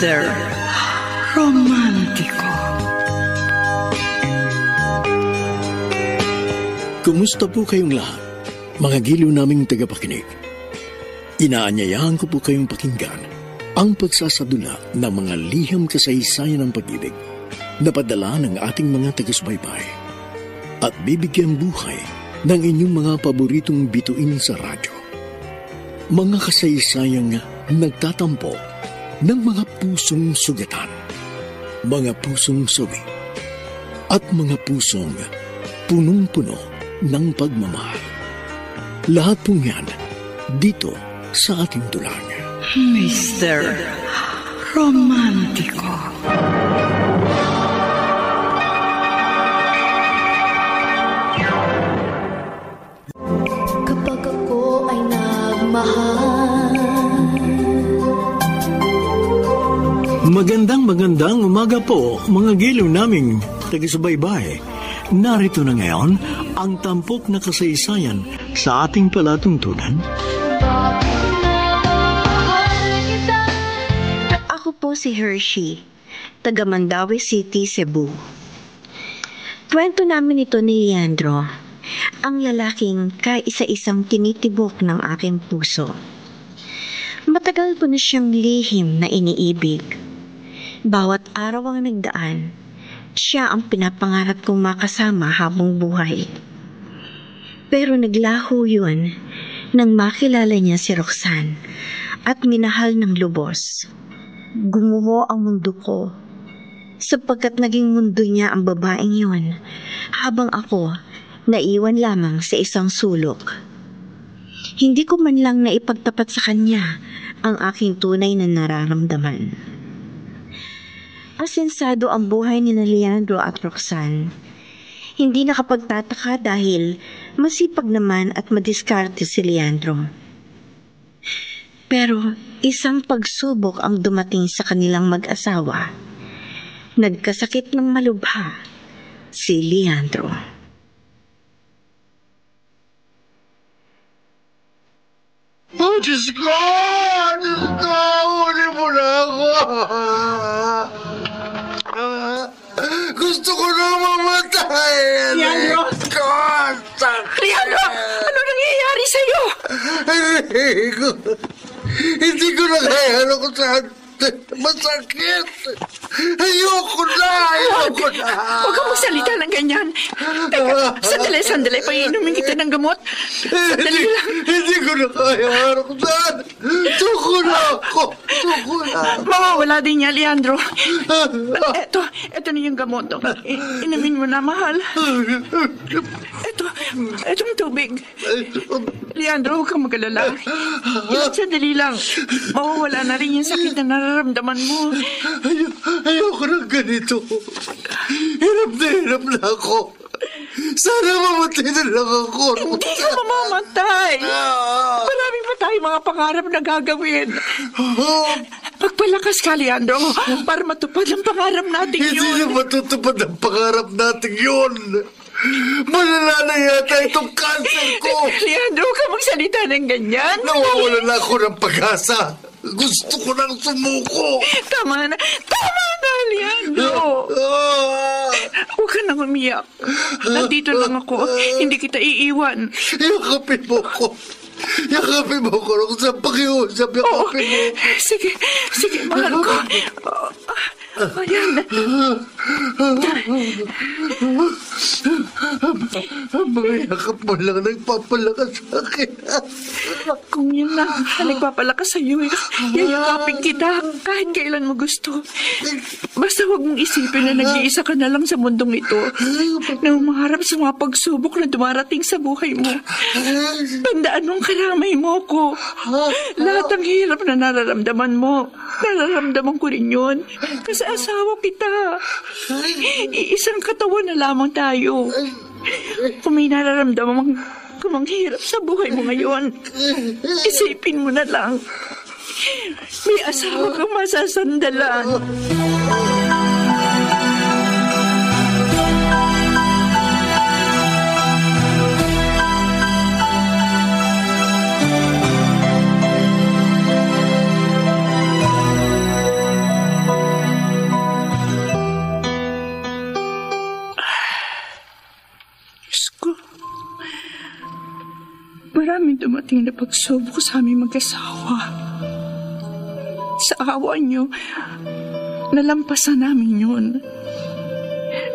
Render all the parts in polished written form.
Mr. Romantiko. Kumusta po kayong lahat, mga giliw naming tagapakinig? Inaanyayahan ko po kayong pakinggan ang pagsasadula ng mga liham kasaysayan ng pag-ibig na padala ng ating mga taga-subaybay at bibigyan buhay ng inyong mga paboritong bituin sa radyo. Mga kasaysayang nagtatampo ng mga pusong sugatan, mga pusong suwi, at mga pusong punong-puno ng pagmamahal. Lahat pong yan dito sa ating dulang. Mr. Romantiko. Kapag ako ay nagmahal. Magandang umaga po, mga giliw naming taga-subaybay. Narito na ngayon ang tampok na kasaysayan sa ating palatuntunan. Ako po si Hershey, taga Mandaue City, Cebu. Kwento namin ito ni Leandro, ang lalaking kaisa-isang tinitibok ng aking puso. Matagal ko na siyang lihim na iniibig. Bawat araw ang nagdaan, siya ang pinapangarap kong makasama habang buhay. Pero naglaho yun nang makilala niya si Roxanne at minahal ng lubos. Gumuho ang mundo ko sapagkat naging mundo niya ang babaeng yun habang ako naiwan lamang sa isang sulok. Hindi ko man lang naipagtapat sa kanya ang aking tunay na nararamdaman. Asensado ang buhay ni Leandro at Roxanne. Hindi nakapagtataka dahil masipag naman at madiskarte si Leandro. Pero isang pagsubok ang dumating sa kanilang mag-asawa. Nagkasakit ng malubha si Leandro. Oh, Diyos ko! Diyos ko! Uli mo na ako! Gusto ko na mamatay! Leandro! God! Leandro! Ano nangyayari sa'yo? Hindi ko na kaya ano kung saan masakit! Ayoko na! Huwag kang magsalita ng ganyan. Teka, sandali. Paiinumin kita ng gamot. Sandali lang. Hindi ko na kaya ano kung saan! Tuko na ako! Mawawala din niya, Leandro. Ito na yung gamot. Inumin mo na, mahal. Itong tubig. Leandro, huwag kang mag-alala. Sandali lang. Mawawala na rin yung sakit na nararamdaman mo. Ayoko na ganito. Hirap na ako. Sana mamatay na lang ako. Hindi ka mamamatay. Marami pa tayong mga pangarap na gagawin. Magpalakas ka, Leandro, para matupad ang pangarap natin yun. Hindi na matutupad ang pangarap natin yun. Malala na yata itong cancer ko. Leandro, huwag ka magsalita ng ganyan. Nawawala na ako ng pag-asa. Gusto ko nang sumuko. Tama na, Leandro. Huwag ka nang umiyak. Nandito lang ako. Hindi kita iiwan. Yakapin mo ko. Kung saan pakiusap, yakapin mo ko. Sige, mahal ko. Ayan. Mga yakap mo lang nagpapalakas sa akin. Kung yun lang nagpapalakas sa'yo, yayakapin kita kahit kailan mo gusto. Basta huwag mong isipin na nag-iisa ka na lang sa mundong ito na umaharap sa mga pagsubok na dumarating sa buhay mo. Tandaan mong karamay mo ko. Lahat ng hirap na nararamdaman mo, nararamdaman ko rin yun. Kasi asawa kita. Iisang katawan na lamang tayo. Kung may nararamdaman kung hirap sa buhay mo ngayon, isipin mo na lang. May asawa kang masasandalan. pagsubok sa aming mag-asawa. Sa awa niyo, nalampasan namin yun.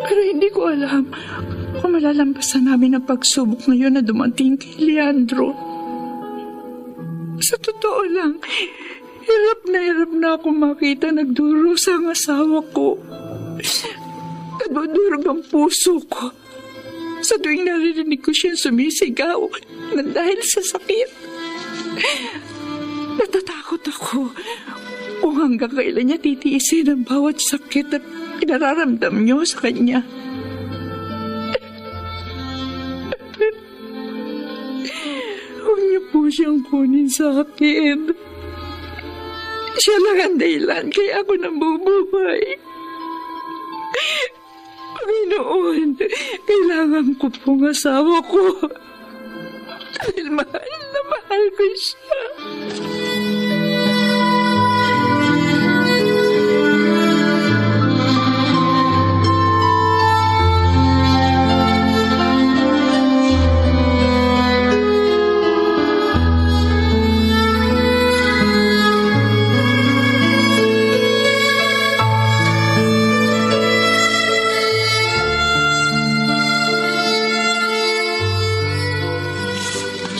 Pero hindi ko alam kung malalampasan namin ang pagsubok ngayon na dumating kay Leandro. Sa totoo lang, hirap na ako makita nagdurusa ang asawa ko. Nadudurog ang puso ko sa tuwing naririnig ko siyang sumisigaw na dahil sa sakit. Natatakot ako kung hanggang kailan niya titiisin ang bawat sakit na pinararamdam niyo sa kanya. Huwag niyo po siyang kunin sa akin. Siya lang ang dahilan kaya ako nabubuhay. Panginoon, kailangan ko pong asawa ko. Dahil mahal na mahal ko siya.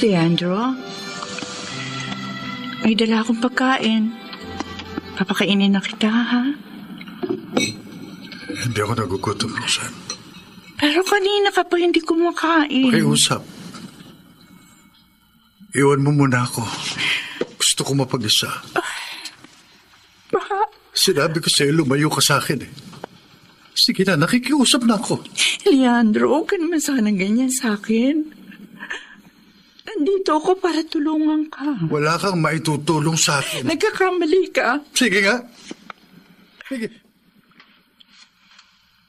Leandro, may dala akong pagkain. Papakainin na kita, ha? Hindi ako nagugutom, Roxanne. Pero kanina ka pa hindi kumakain. Pakiusap. Iwan mo muna ako. Gusto ko mapag-isa. Baka... Sinabi ko sa'yo, lumayo ka sa akin eh. Sige na, nakikiusap na ako. Leandro, huwag ka naman sana ganyan sa akin. Nandito ako para tulungan ka. Wala kang maitutulong sa akin. Nagkakamali ka. Sige nga. Sige.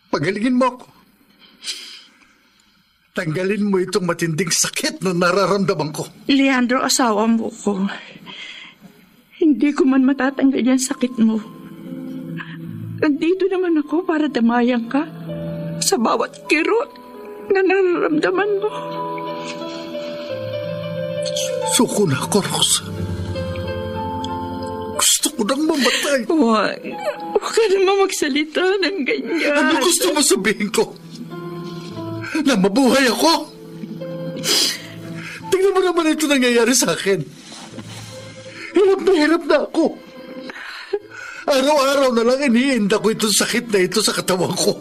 Pagalingin mo ako. Tanggalin mo itong matinding sakit na nararamdaman ko. Leandro, asawa mo ko. Hindi ko man matatanggal yung sakit mo. Nandito naman ako para damayan ka sa bawat kirot na nararamdaman mo. Suko na ako, Rosa. Gusto ko nang mamatay. Huwag ka naman magsalita ng ganyan. Ano gusto mo sabihin ko? Na mabuhay ako? Tingnan mo naman ito nangyayari sa akin. Hirap na ako. Araw-araw na lang iniinda ko itong sakit na ito sa katawan ko.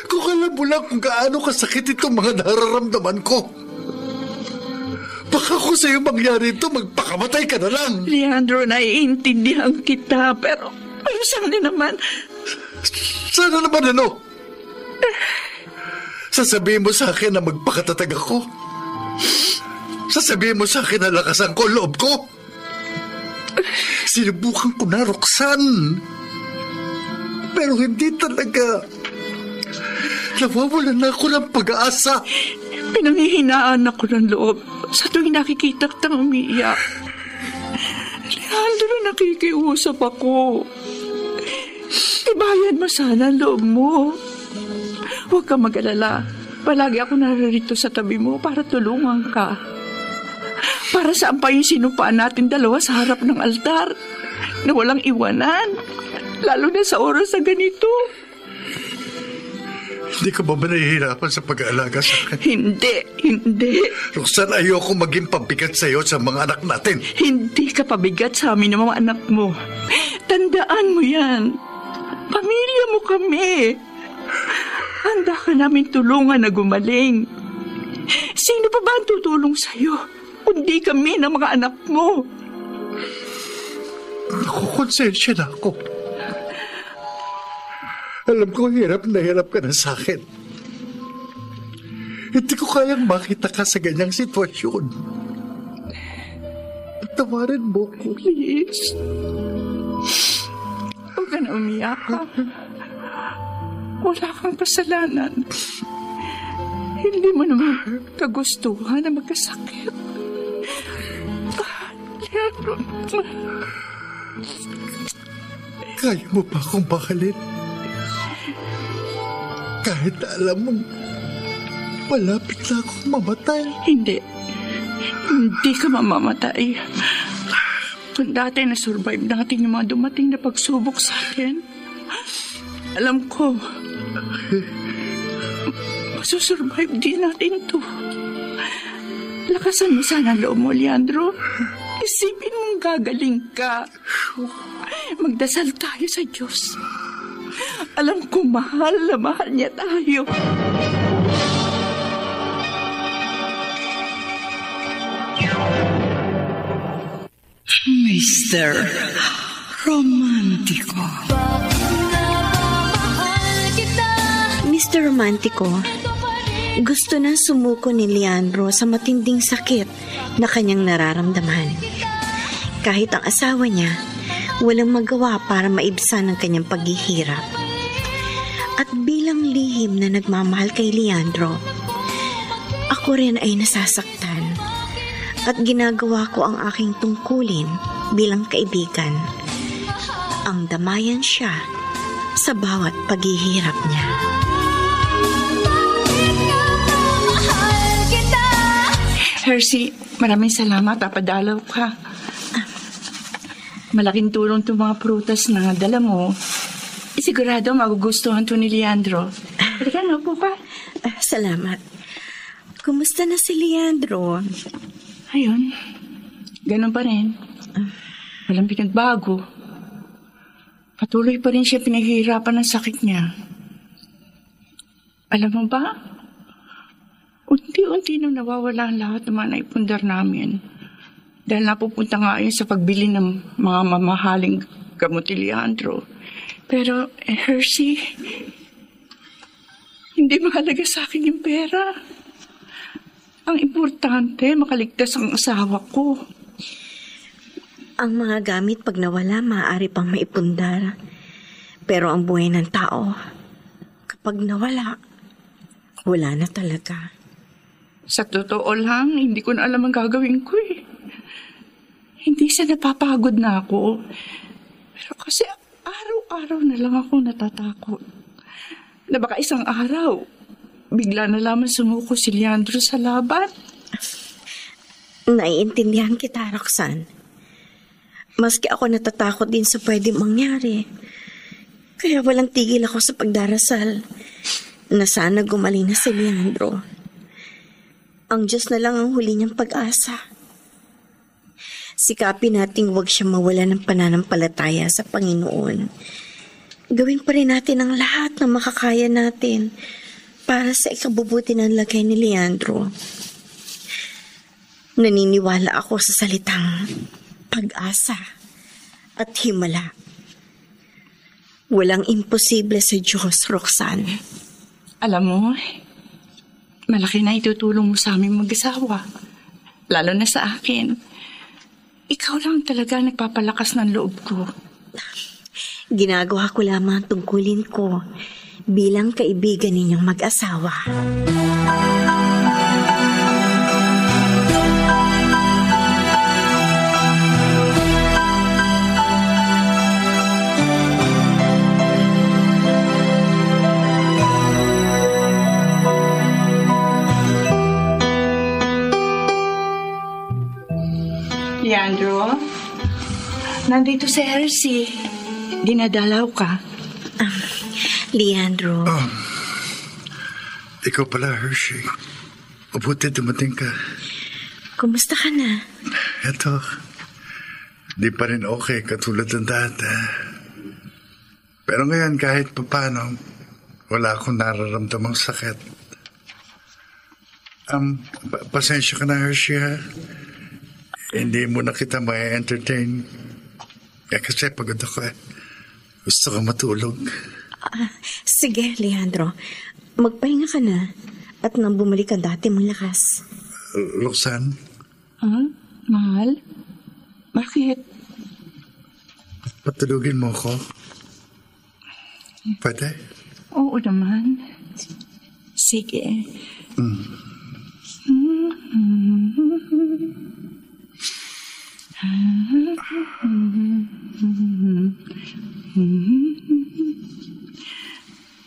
Kung alam mo lang kung gaano kasakit itong mga nararamdaman ko. Baka kung sa'yo mangyari ito, magpakamatay ka na lang. Leandro, naiintindihan kita, pero sana naman... Sana naman ano? Sasabihin mo sa akin na magpakatatag ako? Sasabihin mo sa akin na lakasan ko loob ko? Sinubukan ko na, Roxanne. Pero hindi talaga. Nawawalan na ako ng pag-aasa. Pinanghihinaan ako ng loob sa tuwing nakikita kitang umiiyak. Leandro, nakikiusap ako. Ibayad mo sana ang loob mo. Huwag kang mag-alala. Palagi ako naririto sa tabi mo para tulungan ka. Para saan pa yung sinupaan natin dalawa sa harap ng altar na walang iwanan, lalo na sa oras na ganito. Hindi ka ba nahihirapan sa pag-aalaga sa akin? Hindi. Roxanne, ayoko maging pabigat sa'yo sa mga anak natin. Hindi ka pabigat sa amin ng mga anak mo. Tandaan mo yan. Pamilya mo kami. Handa ka namin tulungan na gumaling. Sino pa ba ang tutulong sa'yo? Kundi kami ng mga anak mo. Nakukonsensya na ako. Alam ko, hirap ka na sa akin. Hindi ko kayang makita ka sa ganyang sitwasyon. Tawarin mo ko. Please. Huwag ka na umiyak. Wala kang kasalanan. Hindi mo naman kagustuhan na magkasakit. Leandro. Kaya mo ba akong mahalin? Kahit alam mong malapit na akong mamatay. Hindi. Hindi ka mamamatay. Kung dati na-survive natin yung mga dumating na pagsubok sa atin, alam ko, masusurvive din natin to. Lakasan mo sana ang loob mo, Leandro. Isipin mong gagaling ka. Magdasal tayo sa Diyos. Alam ko mahal na mahal niya tayo. Mr. Romántico. Mr. Romantico, gusto na sumuko ni Leandro sa matinding sakit na kanyang nararamdaman. Kahit ang asawa niya, walang magawa para maibsan ang kanyang paghihirap. At bilang lihim na nagmamahal kay Leandro, ako rin ay nasasaktan at ginagawa ko ang aking tungkulin bilang kaibigan. Ang damayan siya sa bawat paghihirap niya. Hershey, maraming salamat. Papadalaw ka. Malaking tulong itong mga prutas na dala mo. Sigurado magugustuhan to ni Leandro. Halika na po ka. Salamat. Kumusta na si Leandro? Ayun. Ganun pa rin. Walang pinagbago. Patuloy pa rin siya pinaghihirapan ng sakit niya. Alam mo ba? Unti-unti nang nawawala ang lahat ng mga naipundar namin. Dahil napupunta nga yun sa pagbili ng mga mamahaling gamot ni Leandro. Pero, Hershey, hindi mahalaga sa akin yung pera. Ang importante, makaligtas ang asawa ko. Ang mga gamit pag nawala, maaari pang maipundar. Pero ang buhay ng tao, kapag nawala, wala na talaga. Sa totoo lang, hindi ko na alam ang gagawin ko eh. Hindi sa napapagod na ako. Pero kasi araw-araw na lang ako natatakot. Na baka isang araw, bigla na lamang sumuko si Leandro sa laban. Naiintindihan kita, Roxanne. Maski ako natatakot din sa pwede mangyari. Kaya walang tigil ako sa pagdarasal na sana gumaling na si Leandro. Ang Diyos na lang ang huli niyang pag-asa. Sikapin nating huwag siya mawala ng pananampalataya sa Panginoon. Gawin pa rin natin ang lahat na makakaya natin para sa ikabubuti ng lagay ni Leandro. Naniniwala ako sa salitang pag-asa at himala. Walang imposible sa Diyos, Roxanne. Alam mo, malaki na itutulong mo sa aming mag-asawa. Lalo na sa akin. Ikaw lang talaga nagpapalakas ng loob ko. Ginagawa ko lamang ang tungkulin ko bilang kaibigan ninyong mag-asawa. Leandro, nandito si Hershey. Dinadalaw ka. Leandro, Ikaw pala, Hershey. Mabuti dumating ka. kumusta ka na? Eto, di pa rin okay katulad ng dati. Pero ngayon kahit papano, wala akong nararamdamang sakit. Pasensya ka na, Hershey, ha? Hindi mo na kita ma-entertain. Kasi pagod ako eh. Gusto ko matulog. Sige, Leandro. Magpahinga ka na at nang bumalik ka dati mong lakas. Roxanne? Mahal? Bakit? Patulugin mo ako? Pwede? Oo naman. Sige.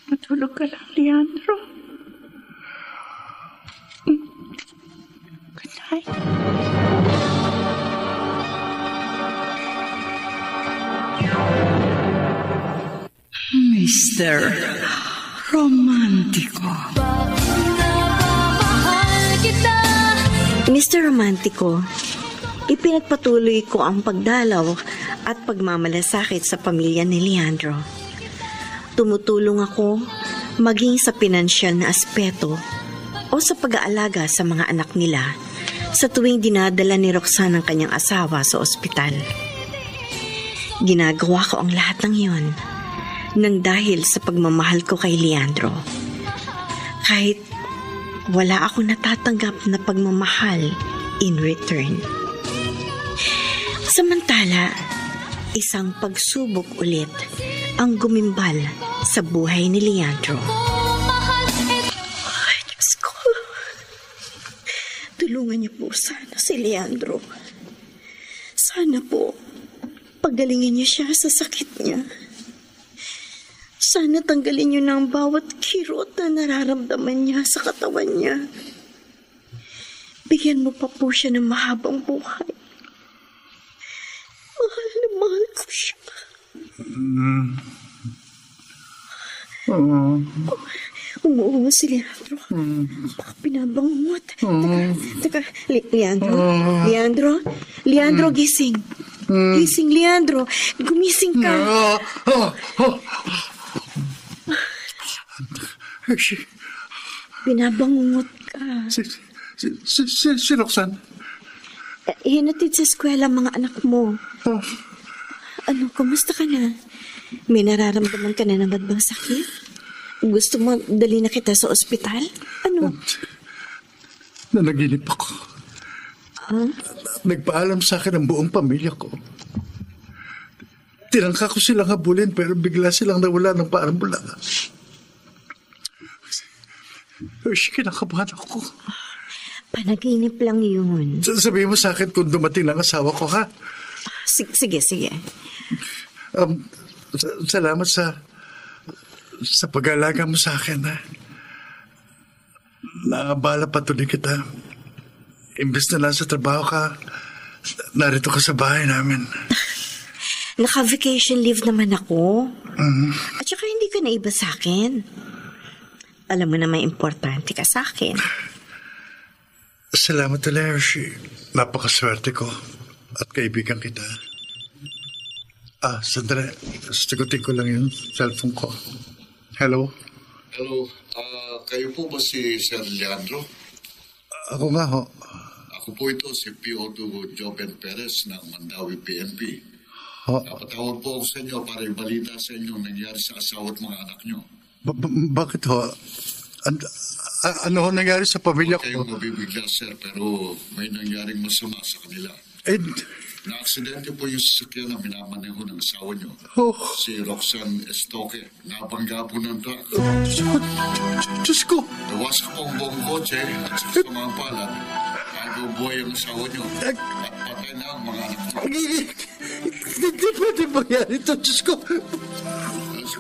Matulog ka lang, Leandro. Good night. Mr. Romantiko. Mr. Romantico, ipinagpatuloy ko ang pagdalaw at pagmamalasakit sa pamilya ni Leandro. Tumutulong ako maging sa pinansyal na aspeto o sa pag-aalaga sa mga anak nila sa tuwing dinadala ni Roxanne ang kanyang asawa sa ospital. Ginagawa ko ang lahat ng iyon nang dahil sa pagmamahal ko kay Leandro. Kahit wala ako natatanggap na pagmamahal in return. Samantala, isang pagsubok ulit ang gumimbal sa buhay ni Leandro. Ay, Diyos ko. Tulungan niyo po sana si Leandro. Sana po, pagalingin niyo siya sa sakit niya. Sana tanggalin niyo ng bawat kirot na nararamdaman niya sa katawan niya. Bigyan mo pa po siya ng mahabang buhay. Mahal na mahal ko siya. Umuungo si Leandro. Baka pinabangungot. Teka, Leandro? Leandro, gising. Gising, Leandro. Gumising ka. Binabangungot ka. Si Roxanne. Hinatid sa eskwela mga anak mo. Ano, kumusta ka na? May nararamdaman ka na naman bang sakit? Gusto mo dali na kita sa ospital? Ano? Nanaginip ako. Nagpaalam sa akin ang buong pamilya ko. Tinangka ko silang habulin pero bigla silang nawala ng paarambula. Kinakabahan ako. Panaginip lang yun. Sabihin mo sa akin kung dumating lang asawa ko, ha? Sige. Salamat sa pag-alaga mo sa akin, ha? Naabala patuloy kita. Imbes na lang sa trabaho ka, narito ka sa bahay namin. Naka-vacation leave naman ako. At saka hindi ka naiba sa akin. Alam mo na may importante ka sa akin. Salamat ulit, Hershey. Napakaswerte ko at kaibigan kita. Sandali. Sagutin ko lang yung cellphone ko. Hello? Hello. Kayo po ba si Sir Leandro? Ako nga ho. Ako po ito, si P.O. Joven Perez ng Mandawi PNP. Napatawag po ako sa inyo para ibalita sa inyo ang nangyari sa asawa at mga anak nyo. Bakit ho? Ano ho nangyari sa pamilya ko? Huwag kayong mabibigla, sir, pero may nangyaring masama sa kanila. Na-aksidente po yung sasakyan na minamaneho ng asawa nyo. Si Roxanne Estoque. Nabangga po ng truck. Diyos ko! Nawasak po ang buong kotse at sa mga palad. Bago buhay ang asawa nyo. At patay na ang mga anak nyo. Hindi pwede mangyari ito, Diyos ko!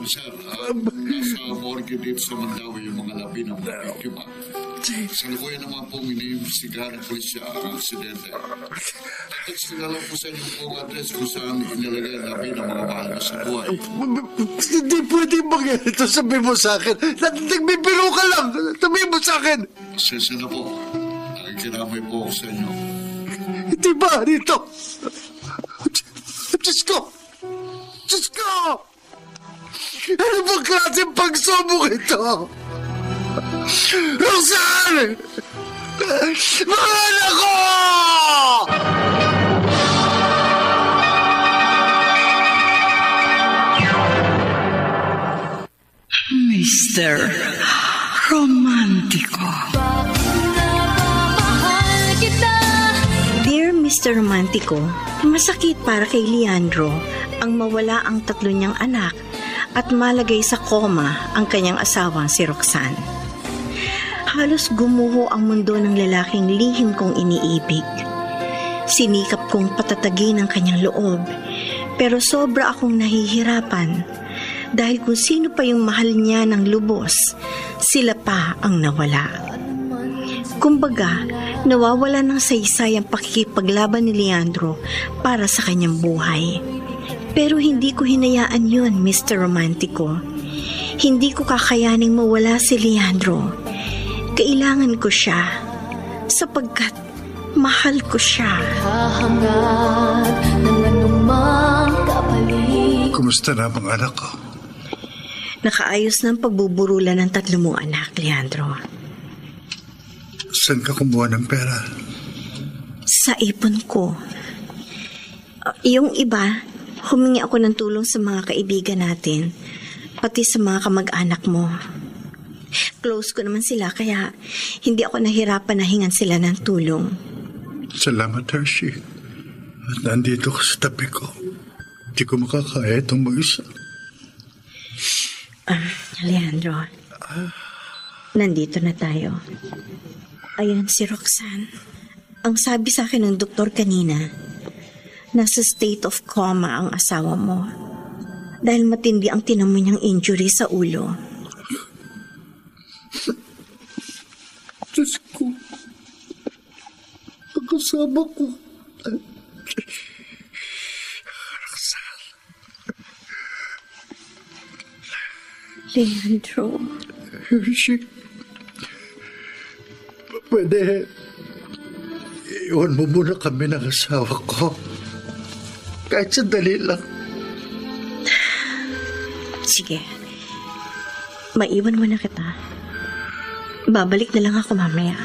Sir, nasa morgue dito sa Mandawi yung mga labi ng mga biktima. Sa lukuyan naman pong iniimbestigahan ng pulisya ang aksidente. Text na lang po sa inyo pong address kung saan inilagay ang labi ng mga mahal na sa buhay. Hindi pwede mangyari ito, sabihin mo sa akin. Nagbibiro ka lang, sabihin mo sa akin. Pasensya na po. Nakikiramay po ako sa inyo. Hindi ba rito? Diyos ko! Diyos ko! Ano bang klaseng pagsubok ito? Roxanne! Mahal ako! Mr. Romantiko. Dear Mr. Romantico, masakit para kay Leandro ang mawala ang tatlo niyang anak at malagay sa koma ang kanyang asawang si Roxanne. Halos gumuho ang mundo ng lalaking lihim kong iniibig. Sinikap kong patatagin ang kanyang loob, pero sobra akong nahihirapan dahil kung sino pa yung mahal niya ng lubos, sila pa ang nawala. Kumbaga, nawawala ng saysay ang pakikipaglaban ni Leandro para sa kanyang buhay. Pero hindi ko hinayaan yun, Mr. Romantico. Hindi ko kakayaning mawala si Leandro. Kailangan ko siya sapagkat mahal ko siya. Hahangad ng anumang kapalit. Kumusta na ang anak ko? Nakaayos ng pagbuburulan ng 3 mong anak, Leandro. Saan ka kumuha ng pera? Sa ipon ko. Yung iba, humingi ako ng tulong sa mga kaibigan natin, pati sa mga kamag-anak mo. Close ko naman sila, kaya hindi ako nahirapan na hingan sila ng tulong. Salamat, Hershey. At nandito ka sa tabi ko. Hindi ko makakaya itong mag-isa. Leandro, nandito na tayo. Ayan si Roxanne. Ang sabi sa akin ng doktor kanina, nasa state of coma ang asawa mo dahil matindi ang tinamo niyang injury sa ulo. Diyos ko. Ang kasama ko. Leandro. Hershey. Pwede. Iwan mo muna kami ng asawa ko. Kahit sandali lang. Sige. Maiwan mo na kita. Babalik na lang ako mamaya.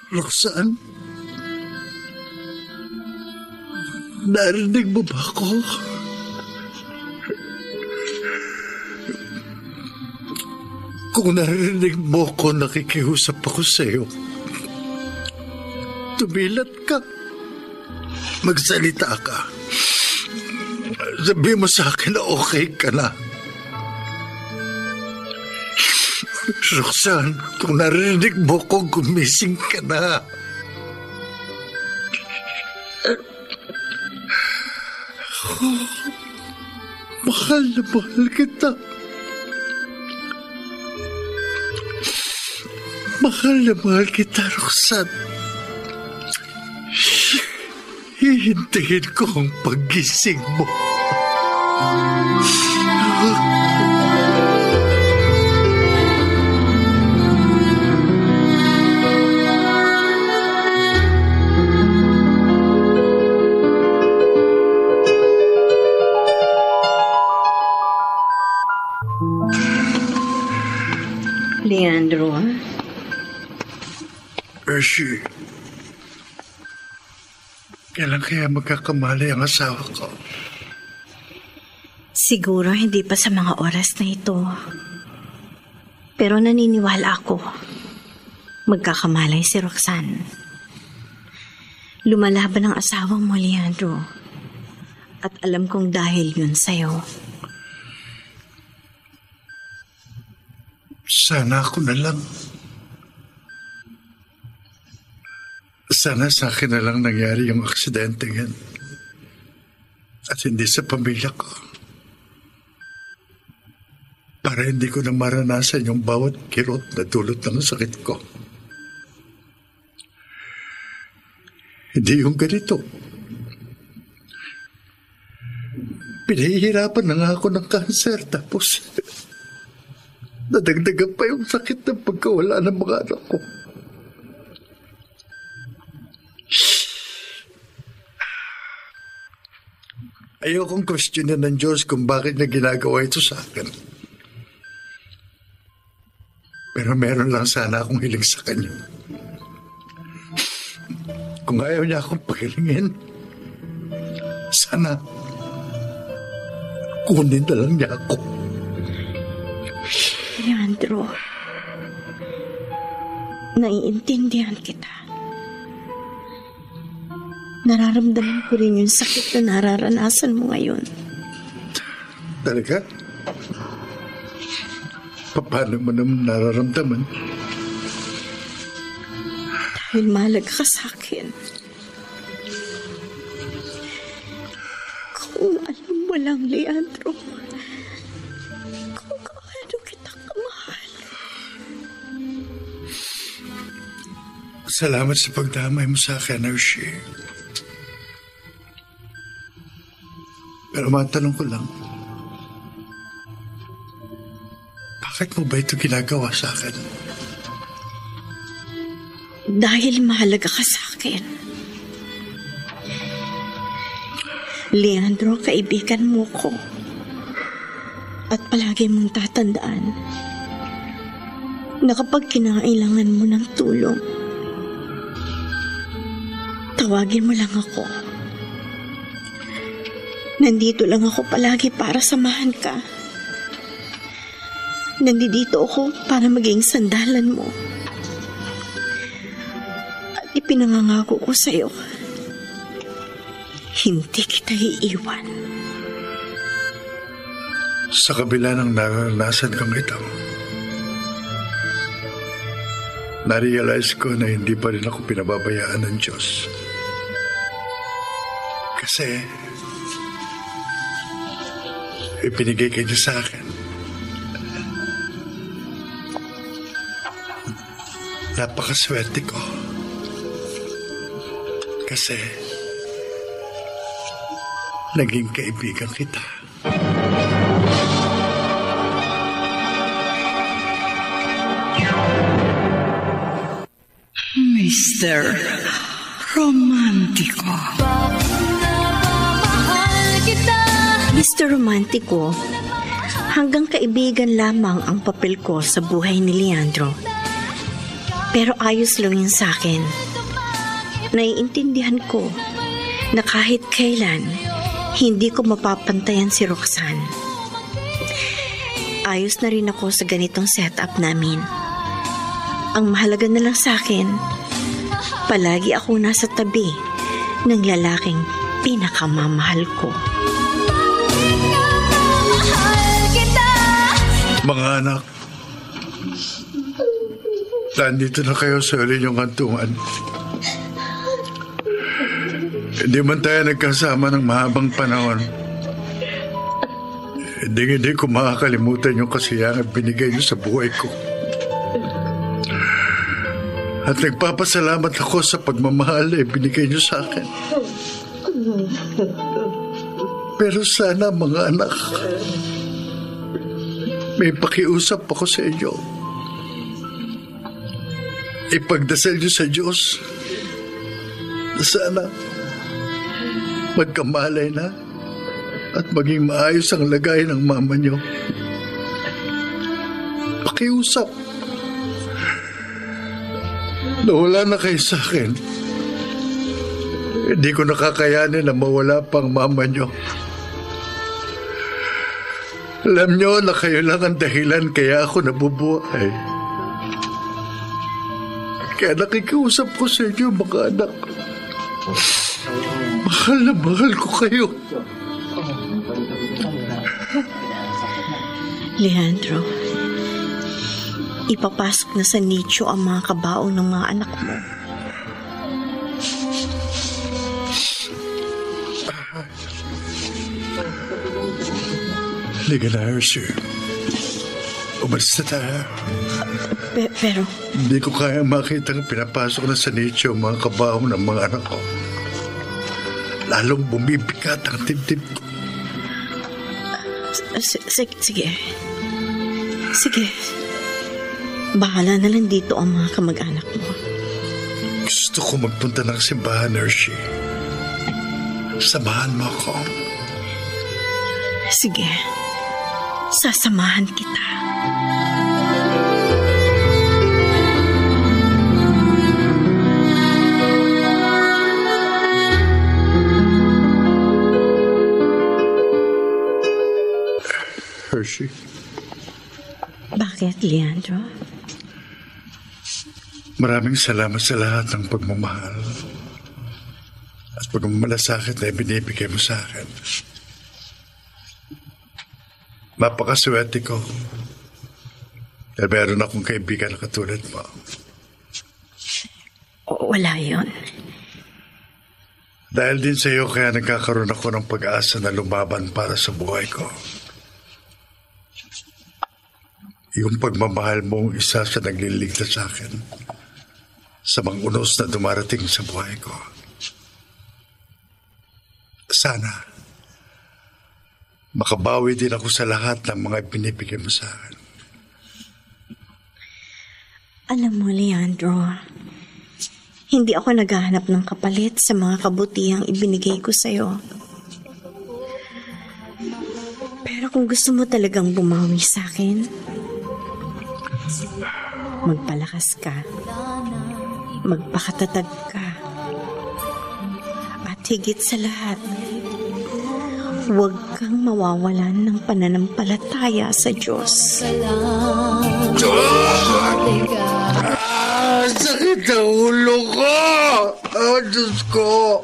Roxanne? Narinig mo ba ako? Kung narinig mo ko, nakikiusap ako sa'yo. Tumilat ka. Magsalita ka. Sabi mo sa akin na okay ka na. Roxanne, kung narinig mo ko, gumising ka na. Mahal na mahal kita. Mahal na mahal kita, Roxanne. Hihintayin ko ang paggising mo. Leandro? Hershey, kailan kaya magkakamali ang asawa ko? Siguro hindi pa sa mga oras na ito. Pero naniniwala ako. Magkakamalay si Roxanne. Lumalaban ang asawang mo, Leandro. At alam kong dahil yun sa'yo. Sana ako na lang. Sana sa akin na lang nangyari yung aksidente yan. At hindi sa pamilya ko. Para hindi ko na maranasan yung bawat kirot na dulot ng sakit ko. Hindi yung ganito. Pinahihirapan na nga ako ng kanser, tapos nadagdagan pa yung sakit ng pagkawala ng mga anak ko. Ayokong questionin ng Diyos kung bakit niya ginagawa ito sa akin. Pero meron lang sana akong hiling sa Kanya. Kung ayaw niya akong pahilingin, sana kunin na lang niya ako. Leandro, naiintindihan kita. Nararamdaman ko rin yung sakit na nararanasan mo ngayon. Talaga? Paano mo naman nararamdaman? Dahil mahalaga ka sa akin. Kung alam mo lang, Leandro, kung gaano kita kamahal. Salamat sa pagdamay mo sa akin, Hershey. Pero matanong ko lang, bakit mo ba ito ginagawa sa akin? Dahil mahalaga ka sa akin. Leandro, kaibigan mo ko. At palagi mong tatandaan na kapag kinakailangan mo ng tulong, tawagin mo lang ako. Nandito lang ako palagi para samahan ka. Nandito ako para maging sandalan mo. At ipinangangako ko sa'yo, hindi kita iiwan. Sa kabila ng naranasan kong ito, na-realize ko na hindi pa rin ako pinababayaan ng Diyos. Kasi, ipinigay kayo sa akin. Napakaswerte ko. Kasi, naging kaibigan kita. Mr. Romantiko. Mr. Romantico, hanggang kaibigan lamang ang papel ko sa buhay ni Leandro. Pero ayos lang yun sa akin. Naiintindihan ko na kahit kailan, hindi ko mapapantayan si Roxanne. Ayos na rin ako sa ganitong setup namin. Ang mahalaga na lang sa akin, palagi ako nasa tabi ng lalaking pinakamamahal ko. Mga anak, nandito na kayo sa uli niyong kantungan. Hindi man tayo nagkasama ng mahabang panahon. Hindi ko makakalimutan yung kasiyahan binigay niyo sa buhay ko. At nagpapasalamat ako sa pagmamahal na binigay niyo sa akin. Pero sana mga anak, may pakiusap ako sa inyo. Ipagdasal niyo sa Diyos na sana magkamalay na at maging maayos ang lagay ng mama niyo. Pakiusap na wala na kayo sa akin. Hindi ko nakakayanin na mawala pang mama niyo. Alam niyo na kayo lang ang dahilan kaya ako nabubuhay. Kaya nakikiusap ko sa inyo, mga anak. Mahal na mahal ko kayo. Leandro, ipapasok na sa nicho ang mga kabaong ng mga anak mo. Liga na, Hershey. Umalis na tayo. Pero... Hindi ko kaya makita ang pinapasok na sa nicho ang mga kabaong ng mga anak ko. Lalong bumibigat ang dibdib ko. Sige. Sige. Bahala na lang dito ang mga kamag-anak mo. Gusto ko magpunta ng simbahan, Hershey. Samahan mo ako. Sige. Sasamahan kita. Hershey. Bakit, Leandro? Maraming salamat sa lahat ng pagmamahal at pagmamalasakit na ibinibigay mo sa akin. Napakaswerte ko dahil meron akong kaibigan na katulad mo. Wala yun. Dahil din sa iyo kaya nagkakaroon ako ng pag-asa na lumaban para sa buhay ko. Yung pagmamahal mo isa sa nagliligtas sa akin sa mga unos na dumarating sa buhay ko. Sana makabawi din ako sa lahat ng mga binibigay mo sa akin. Alam mo, Leandro, hindi ako naghahanap ng kapalit sa mga kabutihang ibinigay ko sa'yo. Pero kung gusto mo talagang bumawi sa akin, magpalakas ka, magpakatatag ka, at higit sa lahat, huwag kang mawawalan ng pananampalataya sa Diyos. Sakit ang ulo ko! Oh, Diyos ko!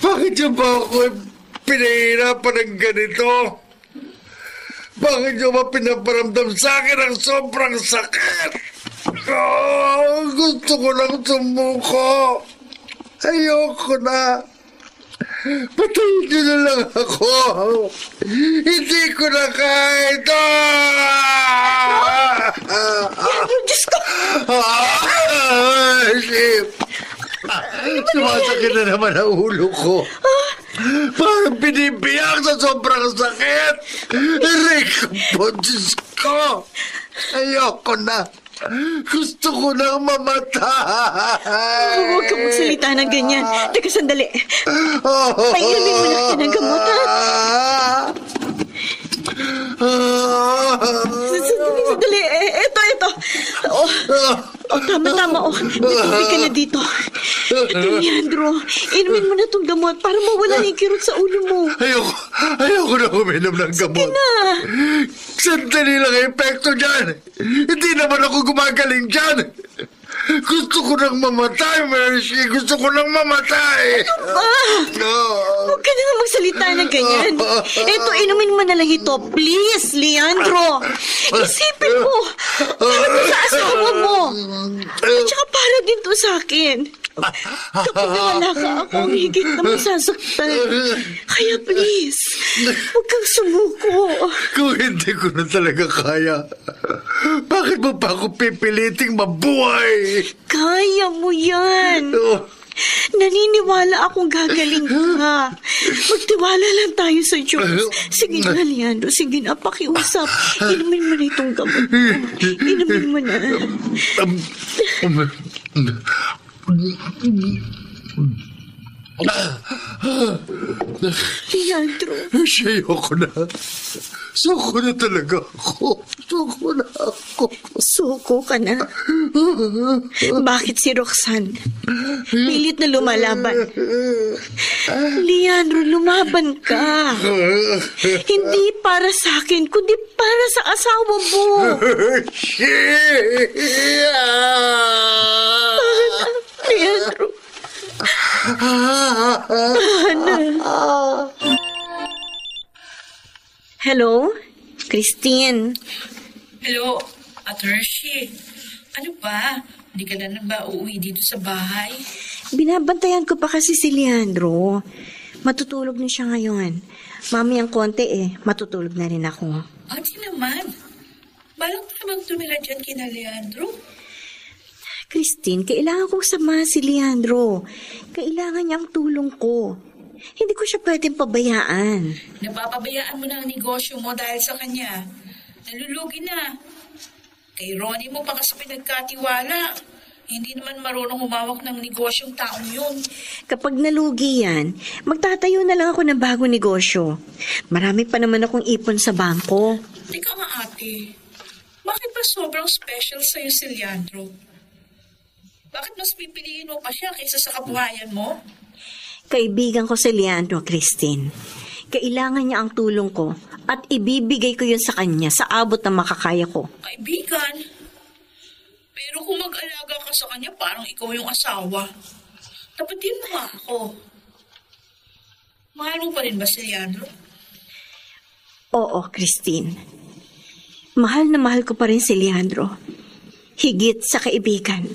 Bakit niyo ba ako pinahirapan ng ganito? Bakit niyo ba pinaparamdam sa akin ang sobrang sakit? Oh, gusto ko lang sumuko. Ayoko na. Patayin niyo na lang ako. Hindi ko na kaya ito. Diyos ko! Sumasakit na naman ang ulo ko. Parang binibiyak sa sobrang sakit. Rick po, Diyos ko. Ayoko na. Gusto ko nang mamatay. Huwag ka magsalita ng ganyan. Teka, sandali. Painumin mo na kita ng gamot, ha? Sandali. Ito. Tama. Natubig ka na dito. Leandro, inumin mo na itong gamot para mawala na yung kirot sa ulo mo. Ayoko na uminom ng gamot. Sige na. Sandali lang ang epekto dyan. Hindi naman ako gumagaling dyan. Gusto ko nang mamatay, Mercy. Gusto ko nang mamatay. No. Huwag ka na nga magsalita ng ganyan. Eto, inumin mo na lang ito. Please, Leandro. Isipin mo. Para to sa asawa mo. At saka para din to sa akin. Kapag nawala ka, ako ang higit na masasaktan. Kaya please, huwag kang sumuko. Kung hindi ko na talaga kaya, bakit mo pa ako pipiliting mabuhay? Kaya mo yan. Naniniwala akong gagaling ka. Magtiwala lang tayo sa Diyos. Sige na, Leandro. Sige na, pakiusap. Inumin mo na itong gamot mo. Inumin mo na. Leandro. Ayoko na. Suko na talaga ako. Suko ka na. Bakit si Roxanne? Pilit na lumalaban. Leandro, lumaban ka. Hindi para sa akin, kundi para sa asawa mo. Leandro. Hello? Christine? Hello, At Hershey. Ano ba? Hindi ka na ba uuwi dito sa bahay? Binabantayan ko pa kasi si Leandro. Matutulog na siya ngayon. Mamayang konti matutulog na rin ako. Di naman. Balak ka naman tumira dyan kina Leandro? Christine, kailangan kong samahan si Leandro. Kailangan niya ang tulong ko. Hindi ko siya pwedeng pabayaan. Napapabayaan mo na ang negosyo mo dahil sa kanya. Nalulugi na. Kay Ronnie mo pa kasi pinagkatiwala. Hindi naman marunong humawak ng negosyong taong yun. Kapag nalugi yan, magtatayo na lang ako ng bagong negosyo. Marami pa naman akong ipon sa bangko. Teka nga ate, bakit ba sobrang special sa'yo si Leandro? Bakit mas pipiliin mo pa siya kaysa sa kabuhayan mo? Kaibigan ko si Leandro, Christine. Kailangan niya ang tulong ko at ibibigay ko yun sa kanya sa abot na makakaya ko. Kaibigan? Pero kung mag-alaga ka sa kanya, parang ikaw yung asawa. Tapatin mo nga ako. Mahal mo pa rin ba si Leandro? Oo, Christine. Mahal na mahal ko pa rin si Leandro. Higit sa kaibigan.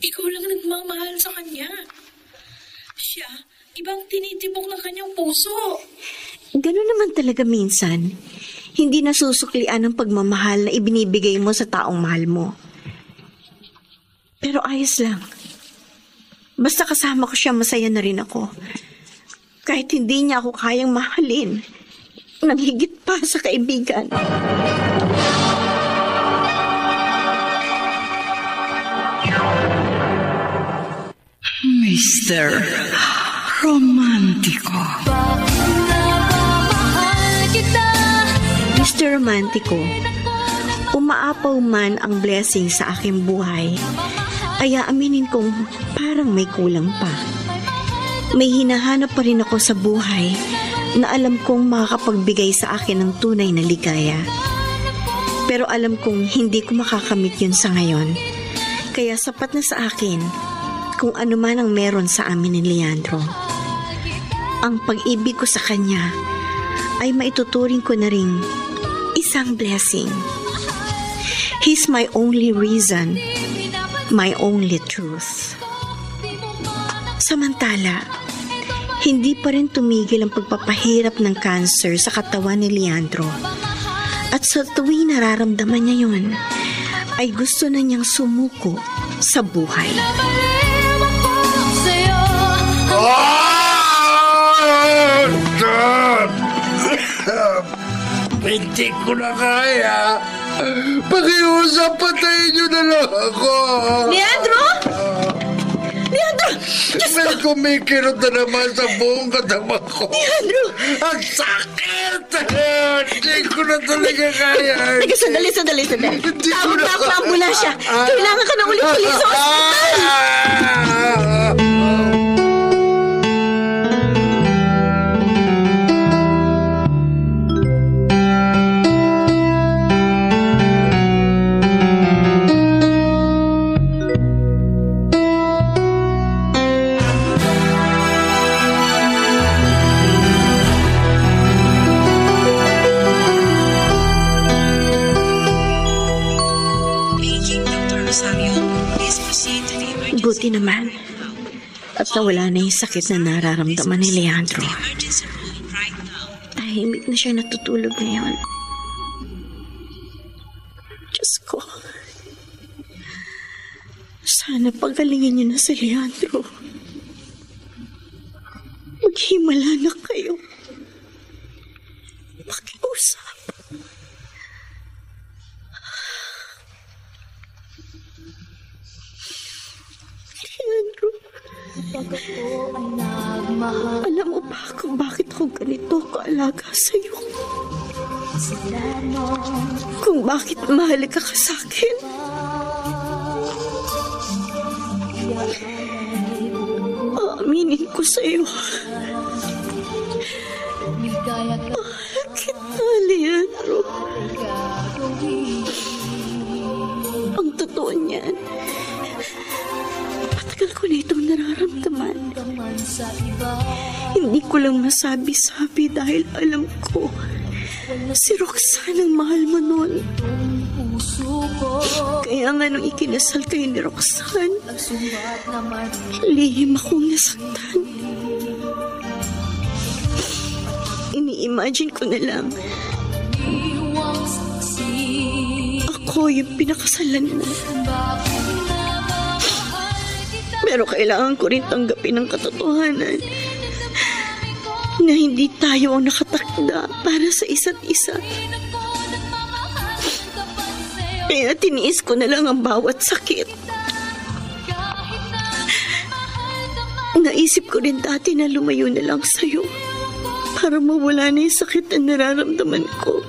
Ikaw lang nagmamahal sa kanya. Siya, ibang tinitibok ng kanyang puso. Ganun naman talaga minsan. Hindi nasusuklian ang pagmamahal na ibinibigay mo sa taong mahal mo. Pero ayos lang. Basta kasama ko siya, masaya na rin ako. Kahit hindi niya ako kayang mahalin, nang higit pa sa kaibigan. Mr. Romantiko. Mr. Romantico, umaapaw man ang blessing sa aking buhay, ay aaminin kong parang may kulang pa. May hinahanap pa rin ako sa buhay na alam kong makakapagbigay sa akin ng tunay na ligaya. Pero alam kong hindi ko makakamit yun sa ngayon. Kaya sapat na sa akin kung ano man ang meron sa amin ni Leandro. Ang pag-ibig ko sa kanya ay maituturing ko na ring isang blessing. He's my only reason, my only truth. Samantala, hindi pa rin tumigil ang pagpapahirap ng cancer sa katawan ni Leandro. At sa tuwing nararamdaman niya yun, ay gusto na niyang sumuko sa buhay. Hindi ko na kaya. Pakiusap, patayin niyo na lang ako. Leandro! Leandro! May kumikirot na naman sa buong katawan ko. Leandro! Ang sakit! Hindi ko na talaga kaya. Teka, sandali. Hindi ko Tawag na na ako kaya. ambulansya. Kailangan ka na ulit-ulit sa ospital. Buti naman. At nawala na yung sakit na nararamdaman ni Leandro. Tahimik na siya natutulog ngayon. Diyos ko. Sana pagalingin niyo na si Leandro. Maghimala na kayo. Pakiusap. Leandro, alam mo ba kung bakit ako ganito kaalaga sa'yo? Kung bakit mahalaga ka sa akin? Aaminin ko sa'yo. Mahal kita, Leandro. Ang totoo niyan, matagal ko na itong nararamdaman. Hindi ko lang masabi-sabi dahil alam ko si Roxanne ang mahal mo noon. Kaya nga nung ikinasal kayo ni Roxanne, lihim akong nasaktan. Ini-imagine ko na lang ako yung pinakasalan mo. Pero kailangan ko rin tanggapin ang katotohanan na hindi tayo ang nakatakda para sa isa't isa. Kaya tiniis ko na lang ang bawat sakit. Naisip ko rin dati na lumayo na lang sa'yo para mawala na yung sakit na nararamdaman ko.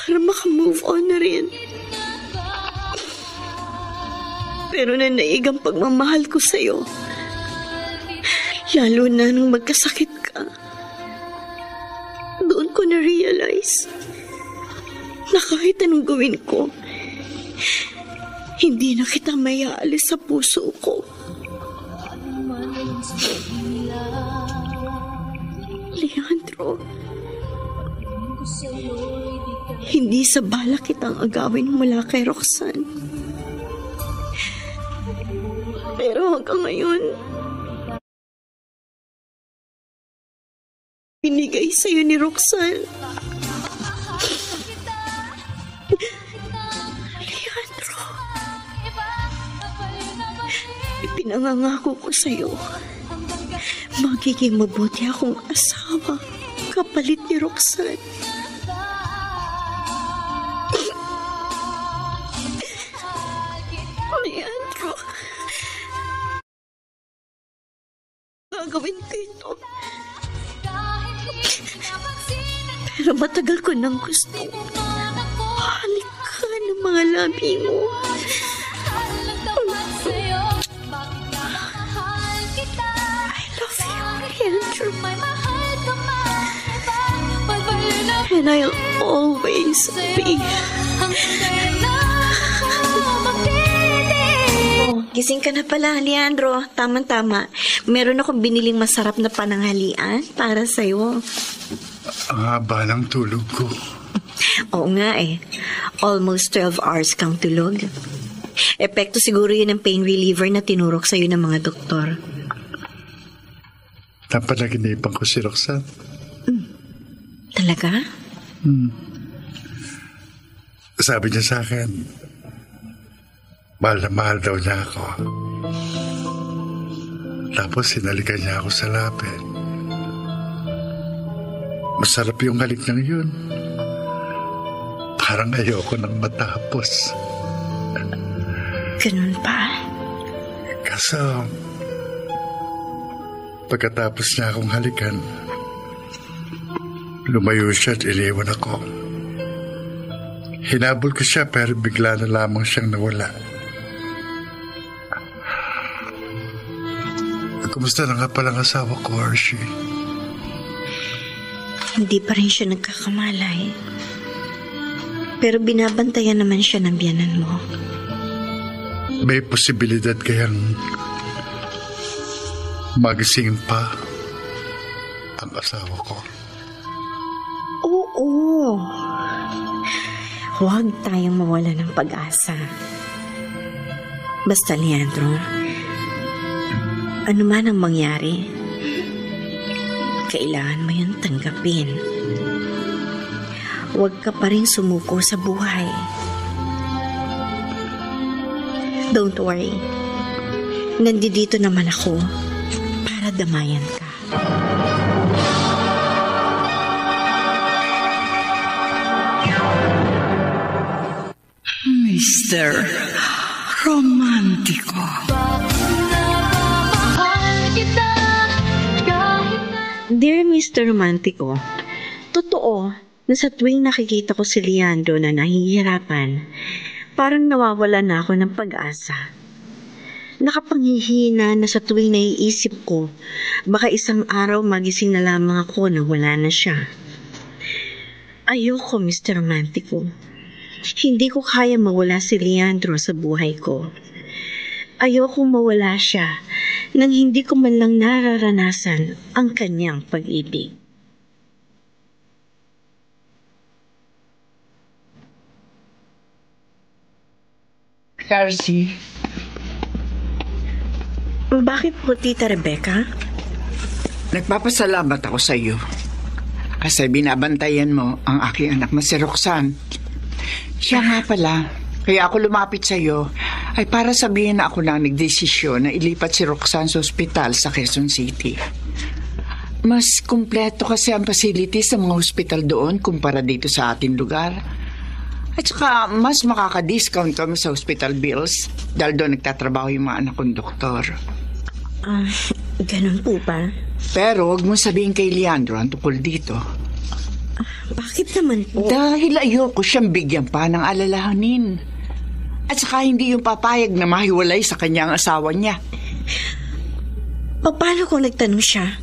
Para makamove on na rin. Pero nanaig ang pagmamahal ko sa'yo. Lalo na nung magkasakit ka. Doon ko na-realize na kahit anong gawin ko, hindi na kita mayaalis sa puso ko. Leandro, hindi sa bala kitang agawin mula kay Roxanne. Pero hanggang ngayon, binigay sa'yo ni Roxanne. Leandro, Pinangangako ko sa'yo, magiging mabuti akong asawa kapalit ni Roxanne. Leandro, gagawin ko ito. Pero matagal ko nang gusto. Halik ka ng mga labi mo. I love you, Leandro. And I'll always be. Oh, gising ka na pala, Leandro. Tama-tama. Meron akong biniling masarap na pananghalian para sa'yo. Ang haba ng tulog ko. Oo nga eh. Almost 12 hours kang tulog. Epekto siguro yun ng pain reliever na tinurok sa'yo ng mga doktor. Napanaginipan ko si Roxanne. Talaga? Sabi niya sa akin, mahal na mahal daw niya ako. Tapos sinalikan niya ako sa lapit. Masarap yung halik ng yun. Parang ayoko nang matapos. Ganun pa? Kaso, pagkatapos niya akong halikan, lumayo siya at iniwan ako. Hinabol ko siya pero bigla na lamang siyang nawala. Kumusta na nga palang asawa ko, Hershey? Hindi pa rin siya nagkakamalay. Pero binabantayan naman siya ng biyanan mo. May posibilidad kayang magising pa ang asawa ko. Oo. Huwag tayong mawala ng pag-asa. Basta, Leandro, ano man ang mangyari, kailangan mo yun tanggapin. Huwag ka pa rin sumuko sa buhay. Don't worry. Nandito naman ako para damayan ka. Mr. Romantiko. Dear Mr. Romantico, totoo na sa tuwing nakikita ko si Leandro na nahihirapan, parang nawawala na ako ng pag-asa. Nakapanghihina na sa tuwing naiisip ko, baka isang araw magising na lamang ako na wala na siya. Ayoko, Mr. Romantico. Hindi ko kaya mawala si Leandro sa buhay ko. Ayokong mawala siya nang hindi ko man lang nararanasan ang kanyang pag-ibig. Hershey, Bakit po, Tita Rebecca? Nagpapasalamat ako sa iyo. Kasi binabantayan mo ang aking anak na si Roxanne. Siya nga pala, kaya ako lumapit sa iyo ay para sabihin na ako na nagdesisyon na ilipat si Roxanne sa ospital sa Quezon City. Mas kumpleto kasi ang facilities sa mga ospital doon kumpara dito sa ating lugar. At saka mas makaka-discount kami sa hospital bills dahil doon nagtatrabaho yung mga anak kong doktor. Ganun po ba? Pero huwag mo sabihin kay Leandro ang tungkol dito. Bakit naman po? Dahil ayoko siyang bigyan pa ng alalahanin. At saka hindi yung papayag na mahiwalay sa kanyang asawa niya. Paano kung nagtanong siya?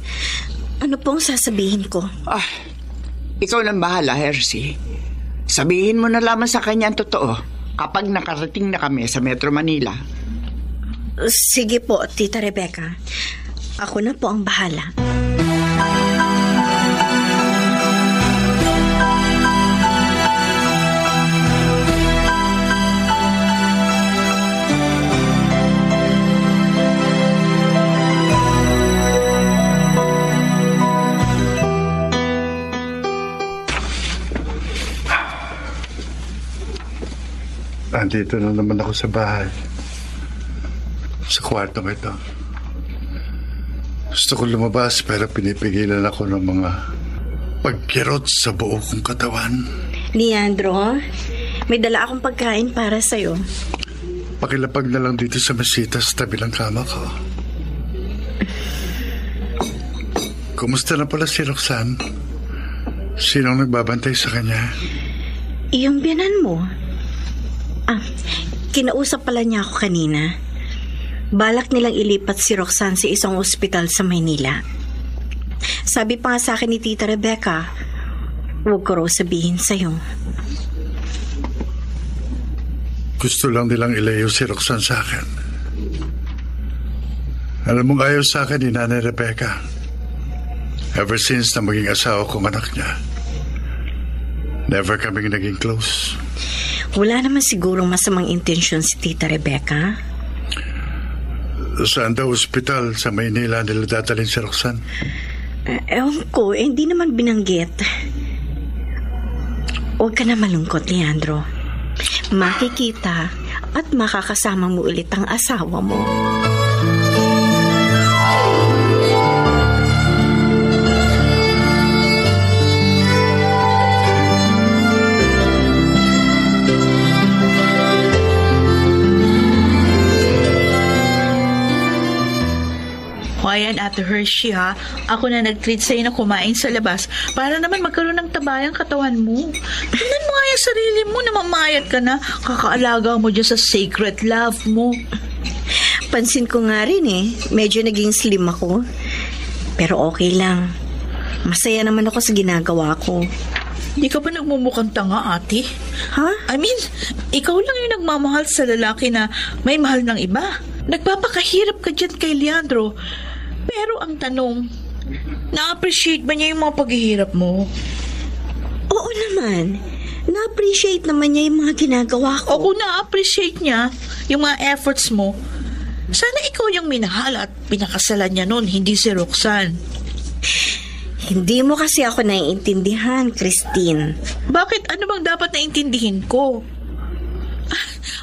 Ano pong sasabihin ko? Ikaw nang bahala, Hershey. Sabihin mo na lamang sa kanya ang totoo kapag nakarating na kami sa Metro Manila. Sige po, Tita Rebecca. Ako na po ang bahala. Andito na naman ako sa bahay. Sa kwartong ito. Gusto ko lumabas pero pinipigilan ako ng mga pagkirot sa buo kong katawan. Leandro, may dala akong pagkain para sa'yo. Pakilapag na lang dito sa mesita sa tabi ng kama ko. Kumusta na pala si Roxanne? Sinong nagbabantay sa kanya? Iyong biyanan mo. Kinausap pala niya ako kanina. Balak nilang ilipat si Roxanne sa isang ospital sa Maynila. Sabi pa nga sa akin ni Tita Rebecca, huwag ko raw sabihin sa'yo. Gusto lang nilang ilayo si Roxanne sa akin. Alam mong ayaw sa akin ni Nanay Rebecca. Ever since na maging asawa kong anak niya, never kaming naging close. Wala naman sigurong masamang intensyon si Tita Rebecca. Saan daw ospital sa Maynila nila dadalhin si Roxanne? Ewan ko, hindi naman binanggit. Huwag ka na malungkot, Leandro. Makikita at makakasama mo ulit ang asawa mo. O ayan, Ate Hershey ha, ako na nag-treat sa'yo na kumain sa labas para naman magkaroon ng tabayang katawan mo. Tingnan mo nga yung sarili mo, namamayat ka na, kakaalaga mo dyan sa sacred love mo. Pansin ko nga rin medyo naging slim ako. Pero okay lang. Masaya naman ako sa ginagawa ko. Hindi ka pa nagmumukhang tanga, ate? Ha? I mean, ikaw lang yung nagmamahal sa lalaki na may mahal ng iba. Nagpapakahirap ka dyan kay Leandro. Pero ang tanong, na-appreciate ba niya yung mga paghihirap mo? Oo naman. Na-appreciate naman niya yung mga ginagawa ko. O kung na-appreciate niya yung mga efforts mo, sana ikaw yung minahal at pinakasalan niya noon, hindi si Roxanne. Hindi mo kasi ako naiintindihan, Christine. Bakit? Ano bang dapat naintindihin ko?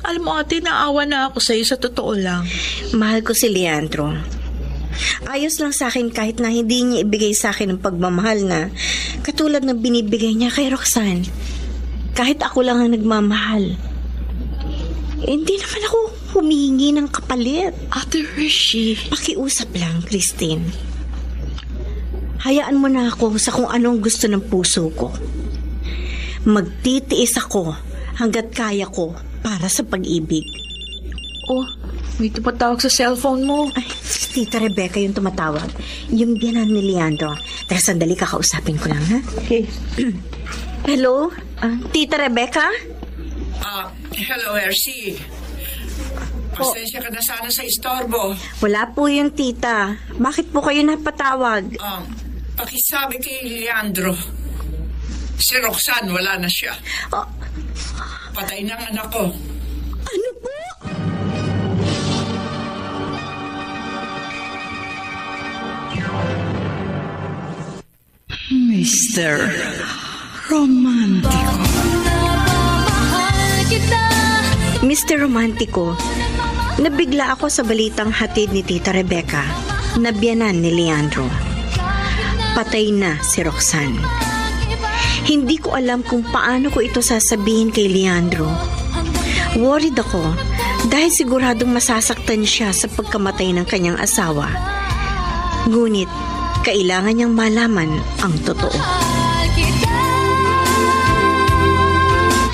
Alam mo, ate, naawa na ako sa'yo sa totoo lang. Mahal ko si Leandro. Ayos lang sa akin kahit na hindi niya ibigay sa akin ang pagmamahal na katulad ng binibigay niya kay Roxanne. Kahit ako lang ang nagmamahal. Hindi naman ako humihingi ng kapalit. Ate Hershey. Pakiusap lang, Christine. Hayaan mo na ako sa kung anong gusto ng puso ko. Magtitiis ako hanggat kaya ko para sa pag-ibig. Oh, may tumatawag sa cellphone mo. Ay, si Tita Rebecca yung tumatawag. Yung biyanan ni Leandro. Teka, sandali, kakausapin ko lang, ha? Okay. Hello? Tita Rebecca? Hello, Hershey. Pasensya ka na sana sa istorbo. Wala po yung tita. Bakit po kayo napatawag? Pakisabi kay Leandro. Si Roxanne, wala na siya. Patay ng anak ko. Ano po? Mr. Romantico. Mr. Romantico, nabigla ako sa balitang hatid ni Tita Rebecca na biyanan ni Leandro. Patay na si Roxanne. Hindi ko alam kung paano ko ito sasabihin kay Leandro. Worried ako dahil siguradong masasaktan siya sa pagkamatay ng kanyang asawa. Ngunit, kailangan niyang malaman ang totoo.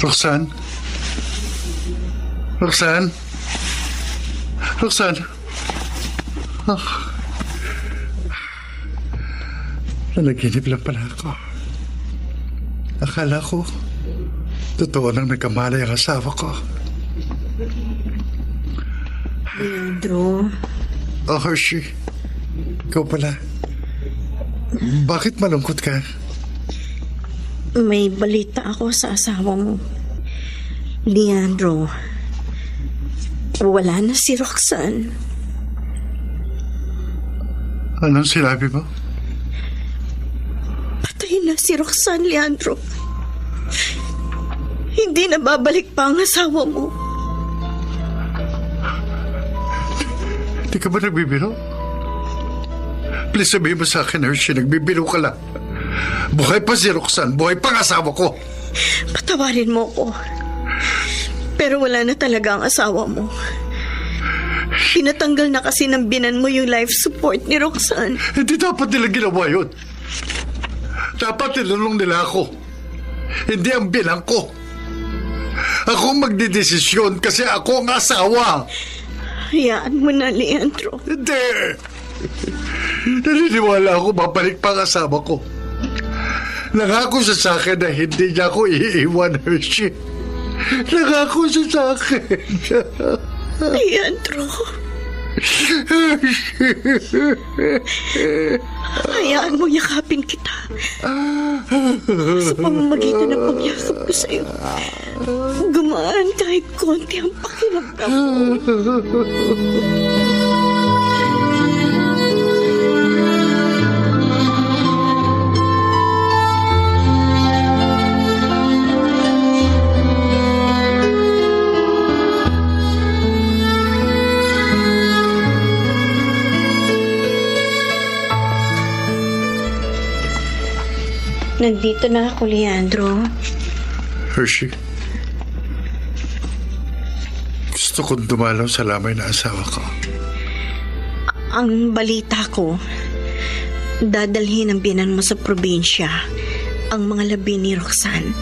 Roxanne? Roxanne? Roxanne? Nanaginip lang pala ako. Akala ko, totoo nang nagkamalay ang asawa ko. Leandro? Oh, Hershey. Ikaw pala. Bakit malungkot ka? May balita ako sa asawa mo. Leandro, wala na si Roxanne. Anong sinabi mo? Patay na si Roxanne, Leandro. Hindi na babalik pa ang asawa mo. Di ka ba nagbibiro? Please sabihin mo sa akin, Hershey, nagbibiro ka lang. Buhay pa si Roxanne, buhay pa ang asawa ko. Patawarin mo ko. Pero wala na talaga ang asawa mo. Pinatanggal na kasi ng binan mo yung life support ni Roxanne. Hindi dapat nila ginawa yun. Dapat tinulong nila ako. Hindi ang bilang ko. Ako magdidesisyon kasi ako ang asawa. Hayaan mo na, Leandro. Hindi. Naniniwala ako babalik pa ang asawa ko. Nangako siya sa akin na hindi niya ako iiwan, Hershey. Nangako siya sa akin. Leandro. Hayaan mo yakapin kita. Sa pamamagitan ng pagyakap ko sa'yo, gumaan kahit konti ang pakiramdam mo. Nandito na ako, Leandro. Hershey, gusto kong dumalaw sa lamay na asawa ko. Ang balita ko, dadalhin ang biyanan mo sa probinsya ang mga labi ni Roxanne.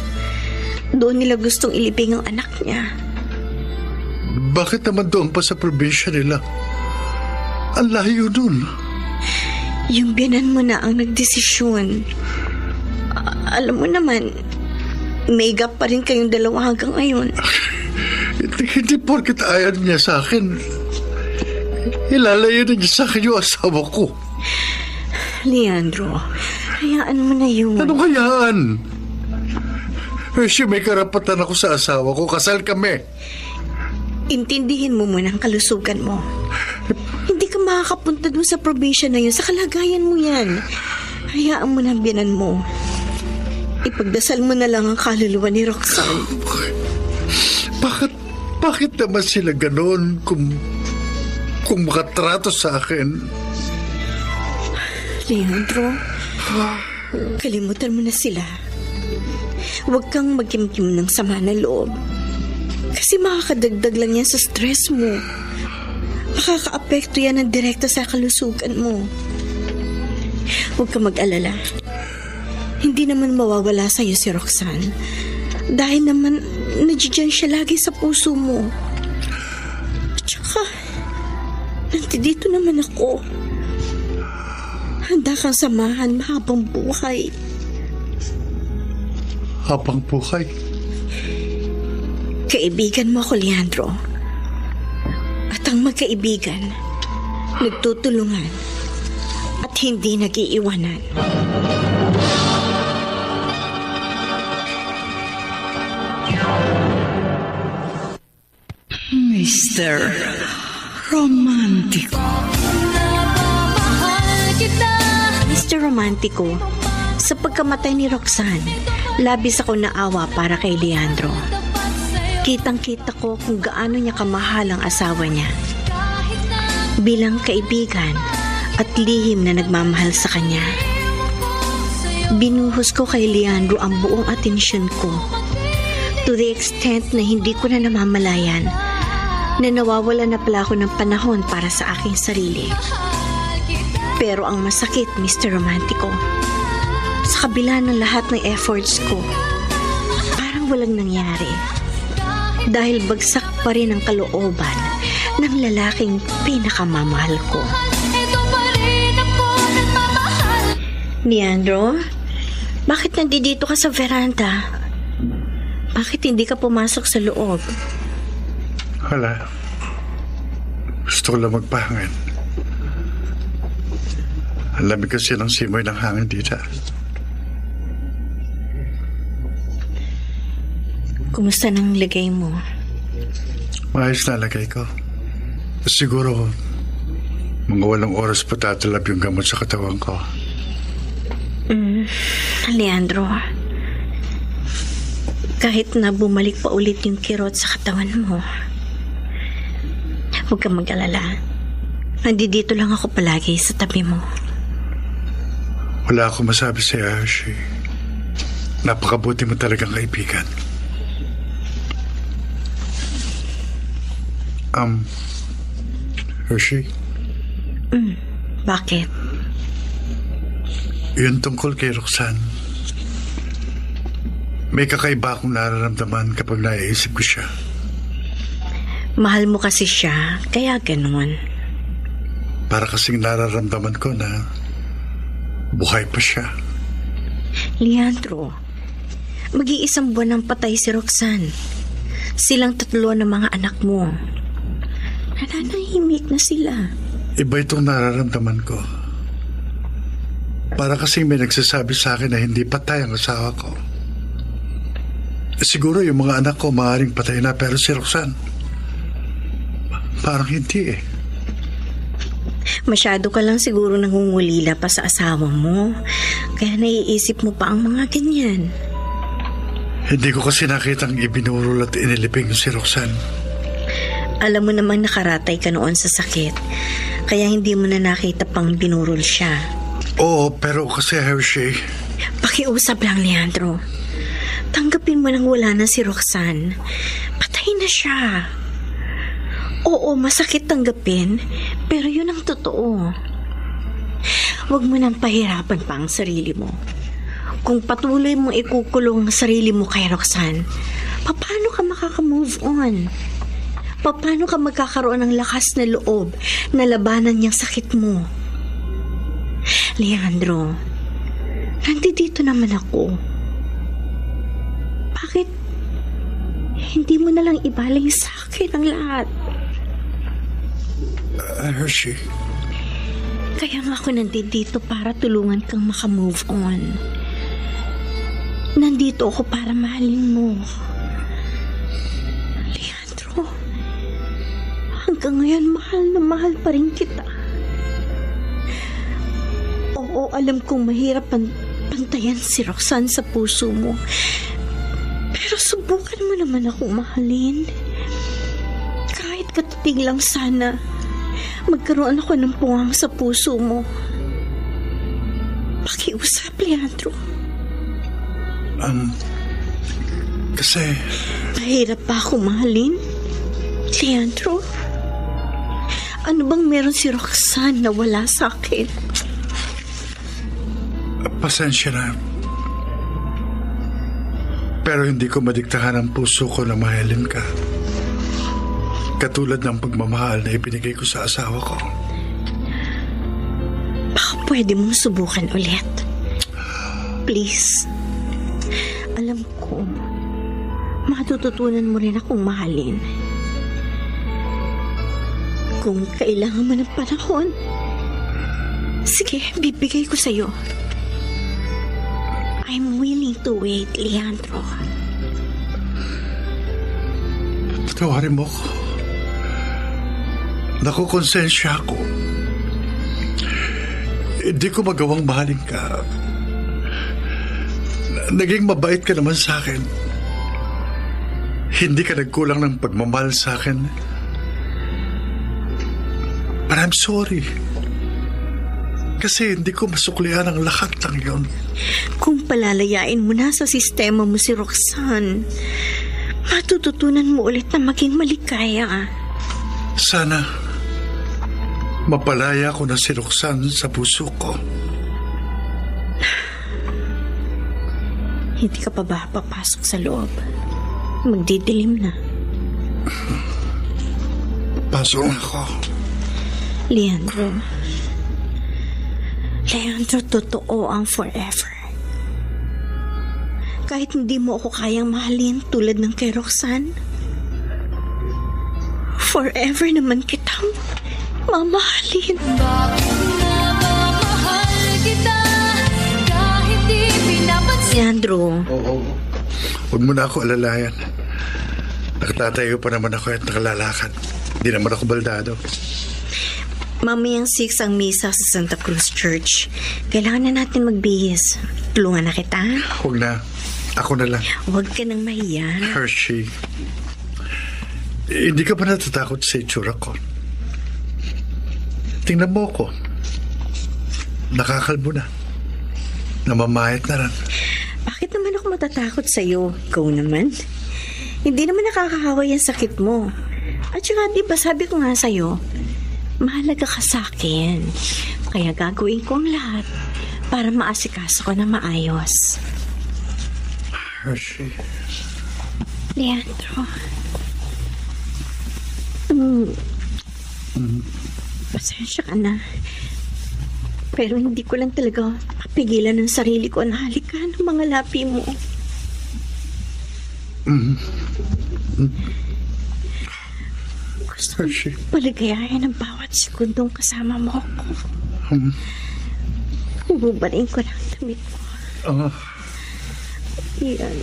Doon nila gustong ilibing ang anak niya. Bakit naman doon pa sa probinsya nila? Ang layo dun. Yung biyanan mo na ang nagdesisyon. Alam mo naman, may gap pa rin kayong dalawa hanggang ngayon. Hindi porket ayaw niya sa akin. Ilalayo na niya sa akin yung asawa ko. Leandro, hayaan mo na yun. Anong hayaan? Hershey, may karapatan ako sa asawa ko. Kasal kami. Intindihin mo muna ang kalusugan mo. Hindi ka makakapunta dun sa probinsya na yun. Sa kalagayan mo yan. Hayaan mo na ang biyanan mo. Ipagdasal mo na lang ang kaluluwa ni Roxanne. Bakit naman sila ganon kung makatrato sa akin? Leandro, kalimutan mo na sila. Huwag kang magkimkim ng sama na loob. Kasi makakadagdag lang yan sa stress mo. Makakaapekto yan ng direkta sa kalusugan mo. Huwag kang mag-alala. Hindi naman mawawala sa'yo si Roxanne. Dahil naman, nandiyan siya lagi sa puso mo. At saka, nandito naman ako. Handa kang samahan habang buhay. Habang buhay? Kaibigan mo ako, Leandro. At ang magkaibigan, nagtutulungan at hindi nag-iiwanan. Mr. Romantico. Mr. Romantico, sa pagkamatay ni Roxanne, labis ako naawa para kay Leandro. Kitang-kita ko kung gaano niya kamahal ang asawa niya. Bilang kaibigan at lihim na nagmamahal sa kanya. Binuhos ko kay Leandro ang buong atensyon ko. To the extent na hindi ko na namamalayan na nawawala na pala ako ng panahon para sa aking sarili. Pero ang masakit, Mr. Romantico, sa kabila ng lahat ng efforts ko, parang walang nangyari. Dahil bagsak pa rin ang kalooban ng lalaking pinakamamahal ko. Leandro, bakit nandito ka sa veranda? Bakit hindi ka pumasok sa loob? Wala. Gusto ko lang magpahangin. Ang lamig kasi ng simoy ng hangin dito. Kumusta nang lagay mo? Maayos na lagay ko. Siguro, mga walang oras pa tatalab yung gamot sa katawan ko. Leandro, kahit na bumalik pa ulit yung kirot sa katawan mo, huwag kang mag-alala. Nandito lang ako palagi sa tabi mo. Wala akong masabi sa'yo, Hershey. Napakabuti mo talagang kaibigan. Hershey? Bakit? Yun tungkol kay Roxanne. May kakaiba akong nararamdaman kapag naiisip ko siya. Mahal mo kasi siya, kaya ganun. Para kasing nararamdaman ko na buhay pa siya. Leandro, mag-iisang buwan ang patay si Roxanne. Silang 3 ng mga anak mo. Nananahimik na sila. Iba itong nararamdaman ko. Para kasing may nagsasabi sa akin na hindi patay ang asawa ko. Siguro yung mga anak ko maaaring patay na, pero si Roxanne, parang hindi eh. Masyado ka lang siguro nangungulila pa sa asawa mo. Kaya naiisip mo pa ang mga ganyan. Hindi ko kasi nakitang ibinurol at iniliping si Roxanne. Alam mo namang nakaratay ka noon sa sakit. Kaya hindi mo na nakita pang binurol siya. Oo, pero kasi Hershey... Pakiusap lang, Leandro. Tanggapin mo nang wala na si Roxanne. Patay na siya. Oo, masakit tanggapin, pero yun ang totoo. Huwag mo nang pahirapan pa ang sarili mo. Kung patuloy mong ikukulong ang sarili mo kay Roxanne, paano ka makaka-move on? Paano ka magkakaroon ng lakas na loob na labanan niyang sakit mo? Leandro, nandito naman ako. Bakit hindi mo na lang ibaling sa akin ang lahat? Hershey. Kaya nga ako nandito para tulungan kang makamove on. Nandito ako para mahalin mo. Leandro, hanggang ngayon mahal na mahal pa rin kita. Oo, alam kong mahirap pantayan si Roxanne sa puso mo. Pero subukan mo naman akong mahalin. Kahit katitig lang sana, magkaroon ako ng puwang sa puso mo. Pakiusap, Leandro. Kasi... Mahirap pa ako mahalin? Leandro? Ano bang meron si Roxanne na wala sa akin? Pasensya na. Pero hindi ko madiktahan ang puso ko na mahalin ka. Katulad ng pagmamahal na ibinigay ko sa asawa ko. Baka pwede mong subukan ulit. Please. Alam ko, matututunan mo rin akong mahalin. Kung kailangan mo ng panahon, sige, bibigay ko sa'yo. I'm willing to wait, Leandro. Patawarin mo ko. Nakukonsensya ako. Hindi ko magawang mahalin ka. Naging mabait ka naman sa akin. Hindi ka nagkulang ng pagmamahal sa akin. But I'm sorry. Kasi hindi ko masuklian ang lahat ng yon. Kung palalayain mo na sa sistema mo si Roxanne, matututunan mo ulit na maging maligaya. Sana mapalaya ko na si Roxanne sa puso ko. Hindi ka pa ba papasok sa loob? Magdidilim na. Pasok na ako. Leandro, totoo ang forever. Kahit hindi mo ako kayang mahalin tulad ng kay Roxanne, forever naman kitang mamahalin. Leandro. Oo. Huwag mo na ako alalayan. Nakatatayo pa naman ako at nakalalakad. Hindi naman ako baldado. Mamayang 6 ang misa sa Santa Cruz Church. Kailangan na natin magbihis. Tulungan na kita. Huwag na. Ako na lang. Huwag ka nang mahiya. Hershey, hindi ka ba natatakot sa itsura ko? tingnan mo ko. Nakakalbo na. Namamayat na rin. Bakit naman ako matatakot sa'yo? Ikaw naman. Hindi naman nakakahawa yung sakit mo. At saka, di ba sabi ko nga sa'yo, mahalaga ka sa akin. Kaya gagawin ko ang lahat para maasikaso ko na maayos. Hershey. Leandro. Pasensya ka na. Pero hindi ko lang talaga mapigilan ng sarili ko na halikan ng mga labi mo. Gusto Hershey. paligayahin ang bawat sekundong kasama mo ako. Hububarin ko lang ang damit mo. Yan.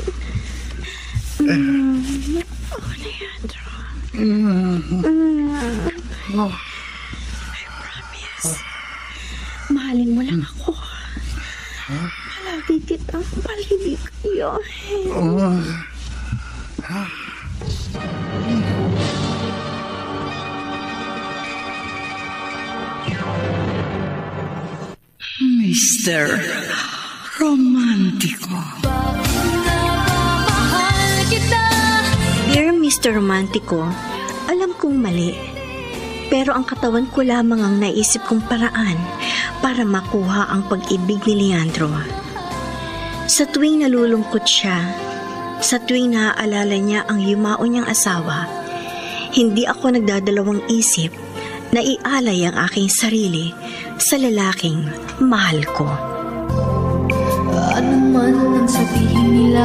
Oh, Leandro. I promise. Mahalin mo lang ako. Palagi kitang paligayahin. Mr. Romántico. Dear Mr. Romantico, alam kong mali. Pero ang katawan ko lamang ang naisip kong paraan para makuha ang pag-ibig ni Leandro. Sa tuwing nalulungkot siya, sa tuwing naaalala niya ang yumao niyang asawa, hindi ako nagdadalawang isip na ialay ang aking sarili sa lalaking mahal ko. Ano man ang sabihin nila,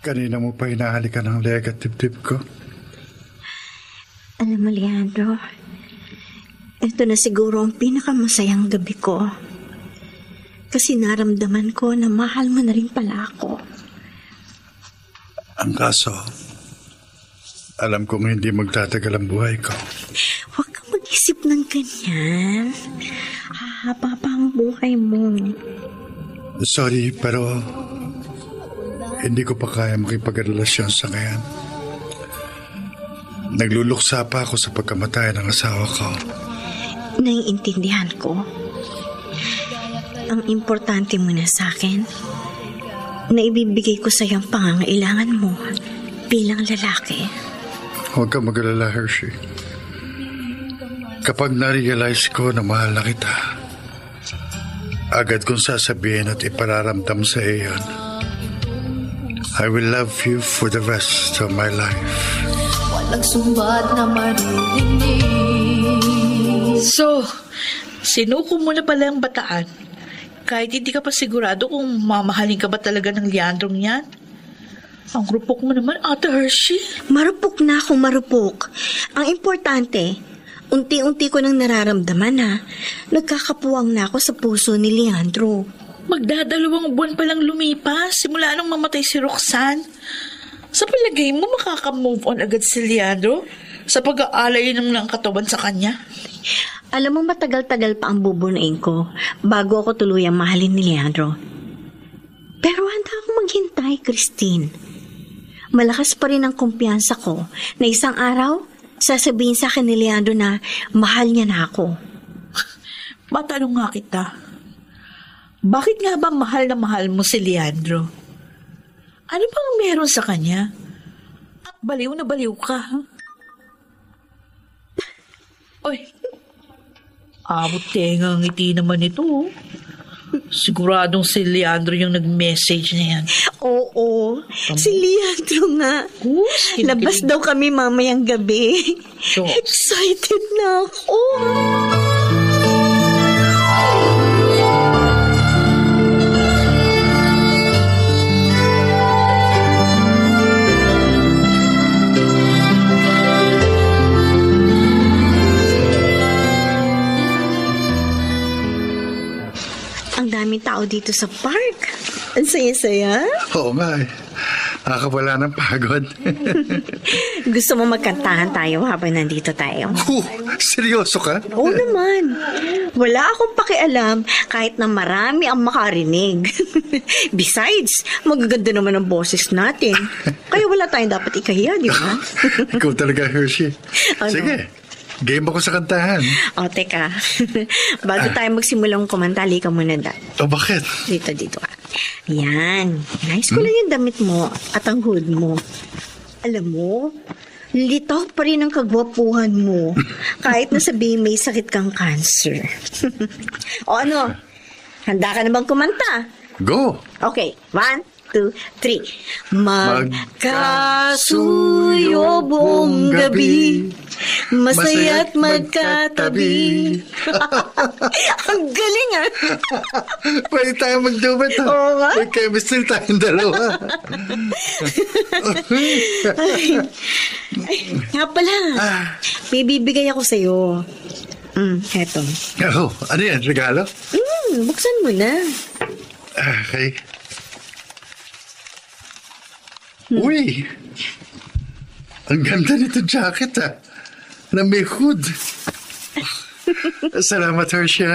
Kanina mo pa hinahalikan ang leg at tip-tip ko? Alam mo, Leandro, ito na siguro ang pinakamasayang gabi ko. Kasi naramdaman ko na mahal mo na rin pala ako. Ang kaso, alam kong hindi magtatagal ang buhay ko. Huwag kang mag-isip ng ganyan. Hahaba pa ang buhay mo. Sorry, pero hindi ko pa kaya makipag-relasyon sa ngayon. Nagluluksa pa ako sa pagkamatay ng asawa ko. Naiintindihan ko. Ang importante mo na sa akin, na ibibigay ko sa iyong pangangailangan mo bilang lalaki. Huwag kang mag-alala, Hershey. Kapag na-realize ko na mahal na kita, agad kong sasabihin at ipararamdam sa iyo. I will love you for the rest of my life. walang sumbat na maririnig. So, sinuko mo na pala ang bataan. Kahit hindi ka pa sigurado kung mamahalin ka ba talaga ng Leandrong yan. Ang rupok mo naman, Ate Hershey. Marupok na akong marupok. Ang importante, unti-unti ko nang nararamdaman na nagkakapuwang na ako sa puso ni Leandro. Magdadalawang buwan palang lumipas simula nung mamatay si Roxanne. Sa palagay mo, makaka-move on agad si Leandro sa pag-aalay ng katawan sa kanya? Alam mo, matagal-tagal pa ang bubunuin ko bago ako tuluyang mahalin ni Leandro. Pero handa akong maghintay, Christine. Malakas pa rin ang kumpiyansa ko na isang araw, sasabihin sa akin ni Leandro na mahal niya na ako. Matanong nga kita, bakit nga ba mahal na mahal mo si Leandro? Ano bang meron sa kanya? At baliw na baliw ka, ha? Oy, abot tenga ang ngiti naman ito. Siguradong si Leandro yung nag-message na yan. Oo, si Leandro nga. Labas daw kami mamayang gabi. So, excited na ako. Ang daming tao dito sa park. Ang saya-saya. Oo nga eh. Nakakawala ng pagod. Gusto mo magkantahan tayo habang nandito tayo? Seryoso ka? Oo naman. Wala akong pakialam kahit na marami ang makarinig. Besides, magaganda naman ang boses natin. Kaya wala tayong dapat ikahiya, di ba? Ikaw talaga, Hershey. Ano? Sige, game ako sa kantahan. O, teka. Bago tayo magsimulang kumantali ka muna, Dad. O, bakit? Dito. Yan. Nice ko lang yung damit mo at ang hood mo. Alam mo, litaw pa rin ang kagwapuhan mo kahit na sabihin may sakit kang cancer. O ano, handa ka na bang kumanta? Go! Okay, 1, 2, 3. Magkasuyobong gabi, masaya't magkatabi. Ang galing ah! Pwede tayo mag-duet ha? Oo nga. May chemistry tayong dalawa. Ay, nga pala. May bibigay ako sa'yo. Eto. Oh, ano yan? Regalo? Buksan mo na. Okay. Uy! Ang ganda nito jacket na may hood. Salamat, Hershey.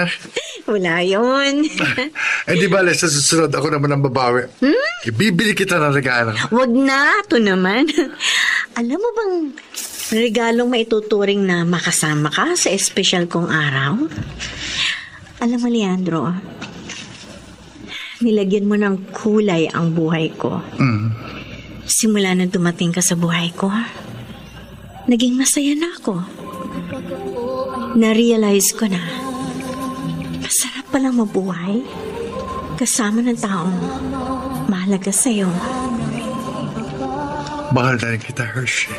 Wala yun. Di bale, sa susunod ako naman ang babawi. Ibibili kita ng regalo. Wag na, ito naman. Alam mo bang regalong maituturing na makasama ka sa espesyal kong araw? Alam mo, Leandro, nilagyan mo ng kulay ang buhay ko. Simula na dumating ka sa buhay ko, naging masaya na ako. Na-realize ko na masarap palang mabuhay kasama ng taong mahalaga sa'yo. Mahal na rin kita, Hershey.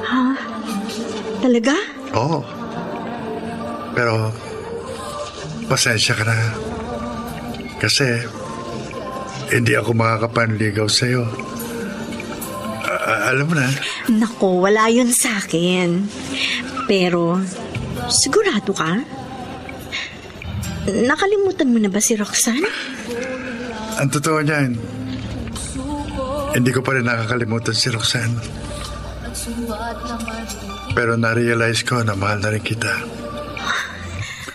Ha? Talaga? Oo. Pero, pasensya ka na. Kasi, hindi ako makakapanligaw sa'yo. Alam mo na. Nako, wala yun sa akin. Pero, sigurado ka? Nakalimutan mo na ba si Roxanne? Ang totoo niyan, hindi ko pa rin nakakalimutan si Roxanne. Pero na-realize ko na mahal na rin kita.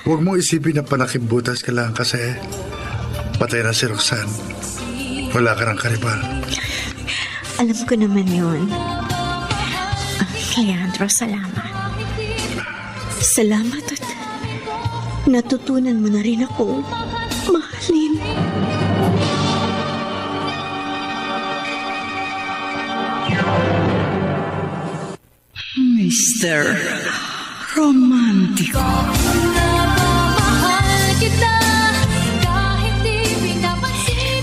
Huwag mong isipin na panakimbutas ka lang kasi patay na si Roxanne. Wala ka ng karibal. Alam ko naman yun. Leandro, salamat. Salamat at natutunan mo na rin ako mahalin. Mr. Romantico.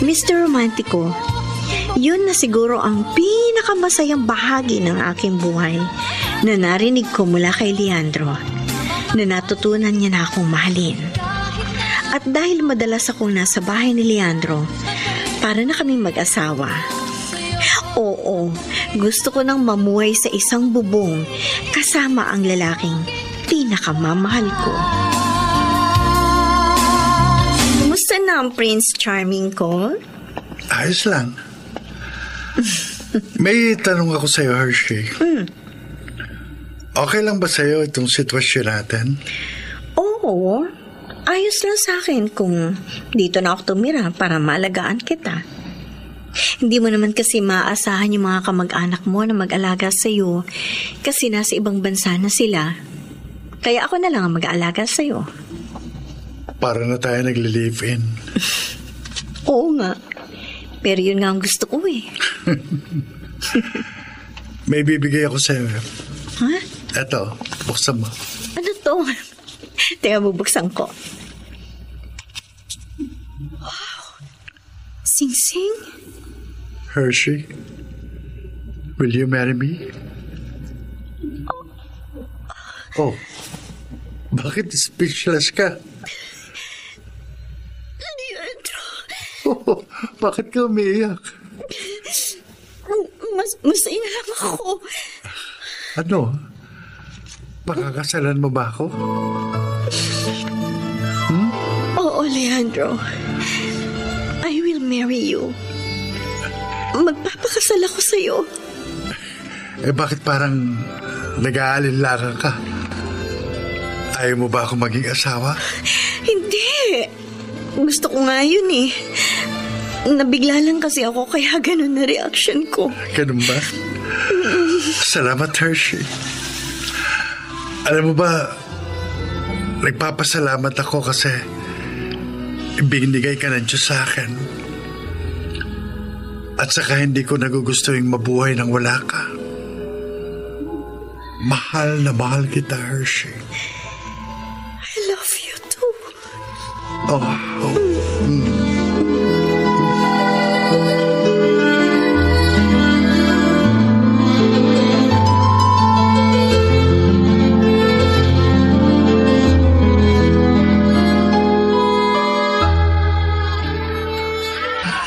Mr. Romantico, yun na siguro ang pinakamasayang bahagi ng aking buhay na narinig ko mula kay Leandro, na natutunan niya na akong mahalin. At dahil madalas akong nasa bahay ni Leandro, para na kaming mag-asawa. Oo, gusto ko nang mamuhay sa isang bubong kasama ang lalaking pinakamamahal ko. Kumusta na ang Prince Charming ko? Ayos lang. May tanong ako sa'yo, Hershey. Okay lang ba sa'yo itong sitwasyon natin? Oo, ayos lang sa akin kung dito na ako tumira para maalagaan kita. Hindi mo naman kasi maaasahan yung mga kamag-anak mo na mag-alaga sa'yo kasi nasa ibang bansa na sila. Kaya ako na lang ang mag-aalaga sa'yo. Para na tayo nagli-live-in. Oo nga. Pero yun nga ang gusto ko eh. May bibigay ako sa'yo. Ha? Eto, buksan mo. Ano to? Teka, bubuksan ko. Wow! Sing-sing? Hershey, will you marry me? Oh, bakit speechless ka? Leandro. Oh, bakit ka umiiyak? Masaya lang ako. Ano? Makakasalan mo ba ako? Oo, Leandro. I will marry you. magpapakasal ako sa'yo. Bakit parang nag-aalinlangan ka? Ayaw mo ba ako maging asawa? Hindi. Gusto ko nga yun eh. Nabigla lang kasi ako kaya ganun na reaction ko. Ganun ba? Salamat, Hershey. Alam mo ba, nagpapasalamat ako kasi binigay ka ng Diyos sa akin. At saka hindi ko nagugustuhin mabuhay nang wala ka. Mahal na mahal kita, Hershey. I love you too.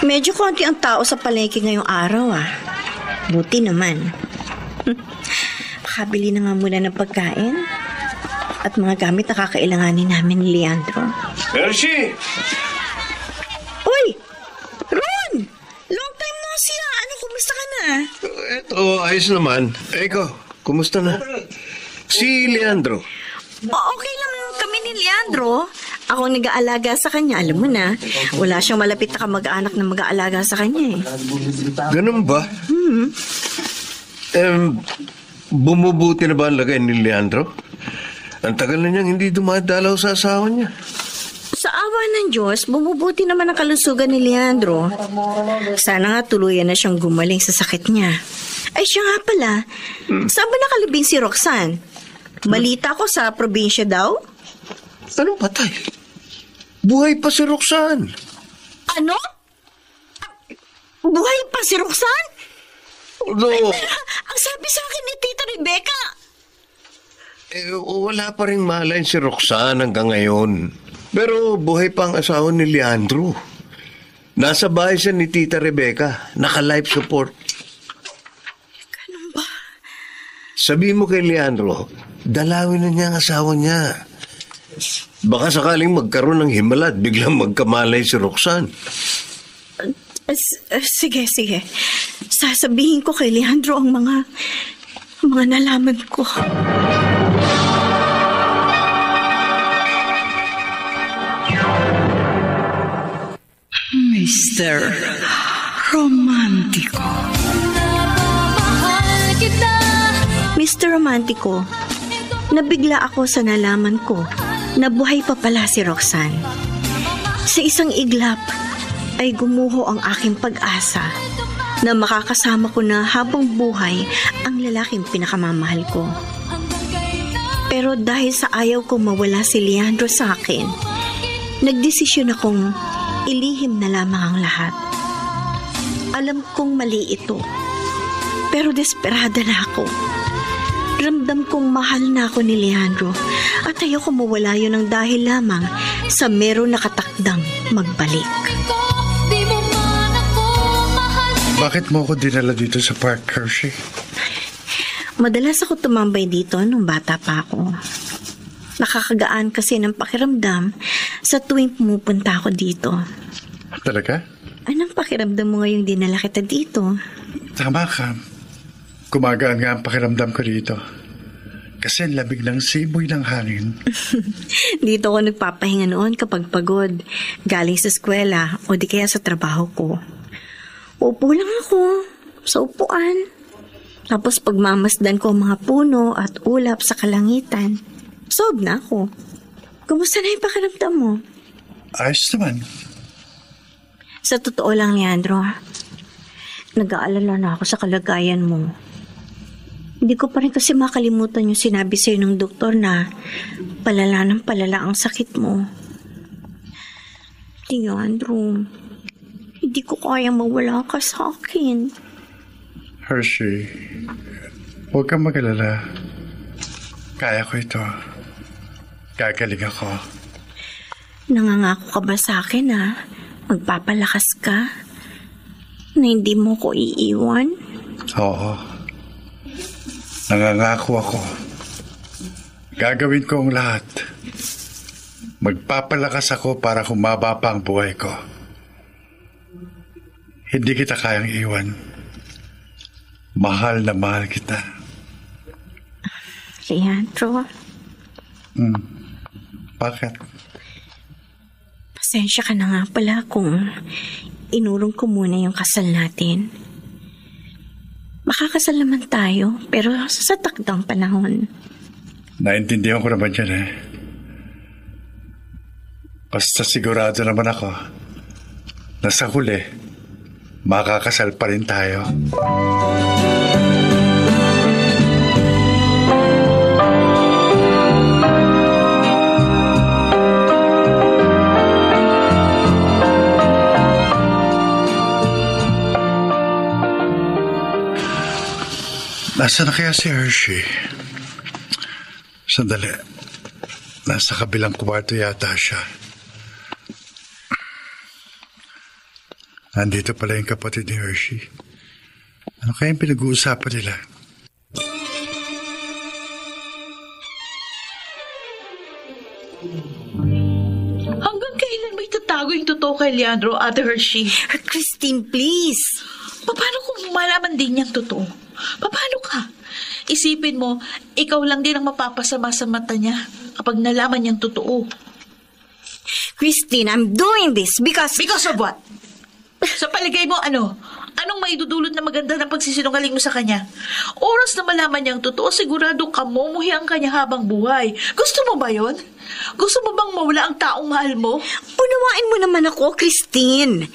Medyo konti ang tao sa palengke ngayong araw ah. Buti naman. Pakabili na nga muna ng pagkain at mga gamit na kakailanganin namin ni Leandro. Hershey! Uy! Ron! Long time no see ah. Ano, kumusta ka na? Eto, ayos naman. Ikaw, kumusta na? Si Leandro. Okay lang kami ni Leandro. Ako ang nag-aalaga sa kanya. Alam mo na, wala siyang malapit na kamag-anak na mag-aalaga sa kanya eh. Ganun ba? Bumubuti na ba ang lagay ni Leandro? Ang tagal na niyang hindi dumadalaw sa asawa niya. Sa awa ng Diyos, bumubuti naman ang kalusugan ni Leandro. Sana nga tuluyan na siyang gumaling sa sakit niya. Ay siya nga pala, saan ba nakalibing si Roxanne? Balita ko sa probinsya daw? Anong patay? Buhay pa si Roxanne. Ano? Buhay pa si Roxanne? No. Ang sabi sa akin ni Tita Rebecca. Wala pa rin malay si Roxanne hanggang ngayon. Pero buhay pa ang asawa ni Leandro. Nasa bahay siya ni Tita Rebecca. Naka-life support. Ganun ba? Sabi mo kay Leandro, dalawin na niya ang asawa niya. Baka sakaling magkaroon ng himala at biglang magkamalay si Roxanne. Sige. Sasabihin ko kay Leandro ang mga nalaman ko. Mr. Romantico. Mr. Romantico, nabigla ako sa nalaman ko na buhay pa pala si Roxanne. Sa isang iglap ay gumuho ang aking pag-asa na makakasama ko na habang buhay ang lalaking pinakamamahal ko. Pero dahil sa ayaw kong mawala si Leandro sa akin, nagdesisyon akong ilihim na lamang ang lahat. Alam kong mali ito, pero desperada na ako. Ramdam kong mahal na ako ni Leandro at ayoko mawala yun ng dahil lamang sa meron nakatakdang magbalik. Bakit mo ako dinala dito sa park, Hershey? Madalas ako tumambay dito nung bata pa ako. Nakakagaan kasi ng pakiramdam sa tuwing pumupunta ako dito. Talaga? Anong pakiramdam mo ngayong dinala kita dito? Tama ka. Gumagaan nga ang pakiramdam ko dito. Kasi ang labig ng simoy ng hangin. Dito ako nagpapahinga noon kapag pagod, galing sa eskwela o di kaya sa trabaho ko. Uupo lang ako sa upuan. Tapos pagmamasdan ko ang mga puno at ulap sa kalangitan, sob na ako. Kumusta na yung pakiramdam mo? Ayos naman. Sa totoo lang, Leandro, nag-aalala na ako sa kalagayan mo. Hindi ko pa rin kasi makalimutan yung sinabi sa'yo ng doktor na palala ng palala ang sakit mo. Leandro, hindi ko kayang mawala ka sa akin. Hershey, huwag kang mag-alala. Kaya ko ito. Gagaling ako. Nangangako ka ba sa akin ha? Magpapalakas ka? Na hindi mo ko iiwan? Oo. Nangangako ako. Gagawin ko ang lahat. Magpapalakas ako para humaba pa ang buhay ko. Hindi kita kayang iwan. Mahal na mahal kita. Leandro, Bakit? pasensya ka na nga pala kung inurong ko muna yung kasal natin. Makakasal naman tayo, pero sa takdang panahon. Naintindihan ko naman yan eh. Basta sigurado naman ako na sa huli, makakasal pa rin tayo. Nasaan na kaya si Hershey? Sandali. Nasa kabilang kwarto yata siya. Nandito pala yung kapatid ni Hershey. Ano kaya yung pinag-uusapan nila? Hanggang kailan may tatago yung totoo kay Leandro, Ate Hershey? Christine, please. Paano kung malaman din niyang totoo? Paano ka? Isipin mo, ikaw lang din ang mapapasama sa mata niya kapag nalaman niyang totoo. Christine, I'm doing this because... Because of what? Sa paligay mo, ano? Anong maidudulot na maganda ng pagsisinungaling mo sa kanya? Oras na malaman niyang totoo, sigurado kamumuhi ang kanya habang buhay. Gusto mo ba yon? Gusto mo bang mawala ang taong mahal mo? Unawain mo naman ako, Christine.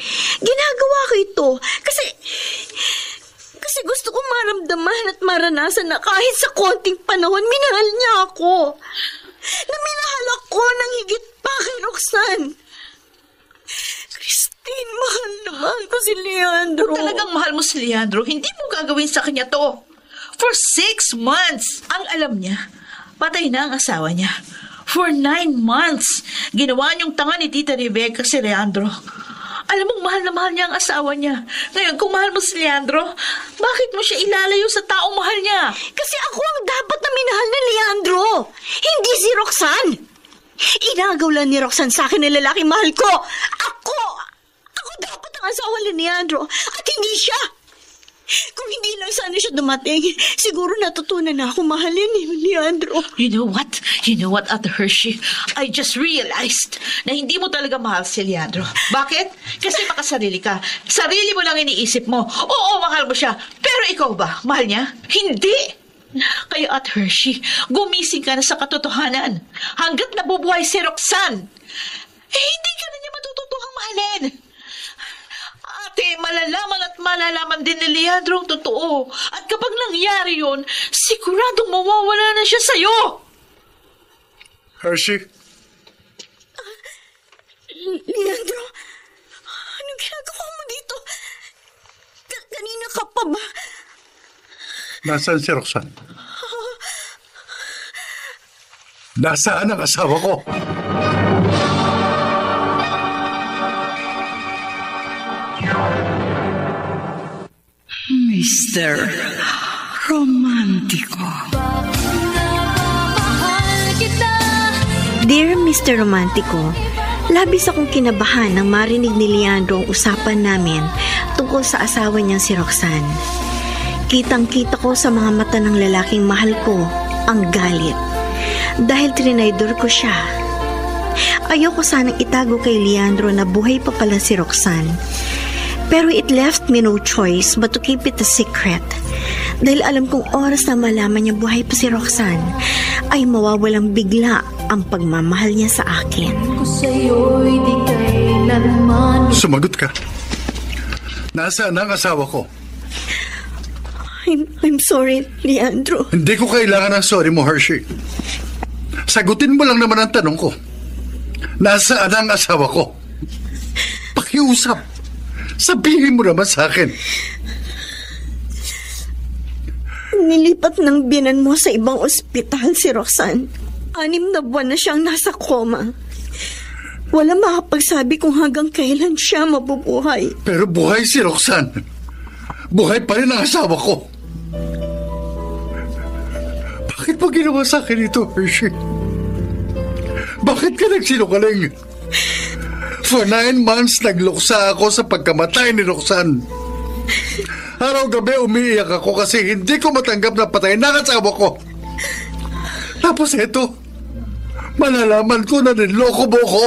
Ginagawa ko ito kasi gusto ko maramdaman at maranasan na kahit sa konting panahon, minahal niya ako. Na minahal ako ng higit pa kay Roxanne. Christine, mahal na mahal ko si Leandro. Kung talagang mahal mo si Leandro, hindi mo gagawin sa kanya to. For 6 months, ang alam niya, patay na ang asawa niya. For 9 months, ginawa niyong tanga ni Tita Rebecca si Leandro. Alam mong mahal na mahal niya ang asawa niya. Ngayon, kung mahal mo si Leandro, bakit mo siya ilalayo sa taong mahal niya? Kasi ako ang dapat na minahal ni Leandro, hindi si Roxanne. Inagaw lang ni Roxanne sa akin na lalaki mahal ko. Ako dapat ang asawa ni Leandro at hindi siya. Kung hindi lang sana siya dumating, siguro natutunan na ako mahalin ni Leandro. You know what, Ate Hershey? I just realized na hindi mo talaga mahal si Leandro. Bakit? Kasi makasarili ka. Sarili mo lang iniisip mo. Oo, mahal mo siya. Pero ikaw ba? Mahal niya? Hindi. Kaya Ate Hershey, gumising ka na sa katotohanan. Hanggat nabubuhay si Roxanne, hindi ka na niya matututuhang mahalin. Ate, malalaman din ni Leandro ang totoo. At kapag nangyari yun, siguradong mawawala na siya sa'yo. Hershey? Leandro, anong ginagawa mo dito? Kanina ka pa ba? Nasaan si Roxanne? Nasaan ang asawa ko? Mr. Romántico. Dear Mr. Romantico, labis akong kinabahan nang marinig ni Leandro ang usapan namin tungkol sa asawa niyang si Roxanne. Kitang-kita ko sa mga mata ng lalaking mahal ko ang galit dahil trinaydor ko siya. Ayoko sanang itago kay Leandro na buhay pa pala si Roxanne. Pero it left me no choice but to keep it a secret. Dahil alam kong oras na malaman niya buhay pa si Roxanne, ay mawawalang bigla ang pagmamahal niya sa akin. Sumagot ka. Nasaan ang asawa ko? I'm sorry, Leandro. Hindi ko kailangan ng sorry mo, Hershey. Sagutin mo lang naman ang tanong ko. Nasaan ang asawa ko? Pakiusap. Sabihin mo naman sa akin. Nilipat ng binan mo sa ibang ospital si Roxanne. 6 na buwan na siyang nasa coma. Wala makapagsabi kung hanggang kailan siya mabubuhay. Pero buhay si Roxanne. Buhay pa rin ang asawa ko. Bakit mo ginawa sa akin ito, Hershey? Bakit ka nagsinungaling? For 9 months, nagluksa ako sa pagkamatay ni Roxanne. Araw-gabi umiiyak ako kasi hindi ko matanggap na patayin ang asawa ko. Tapos eto, malalaman ko na niloko mo ko.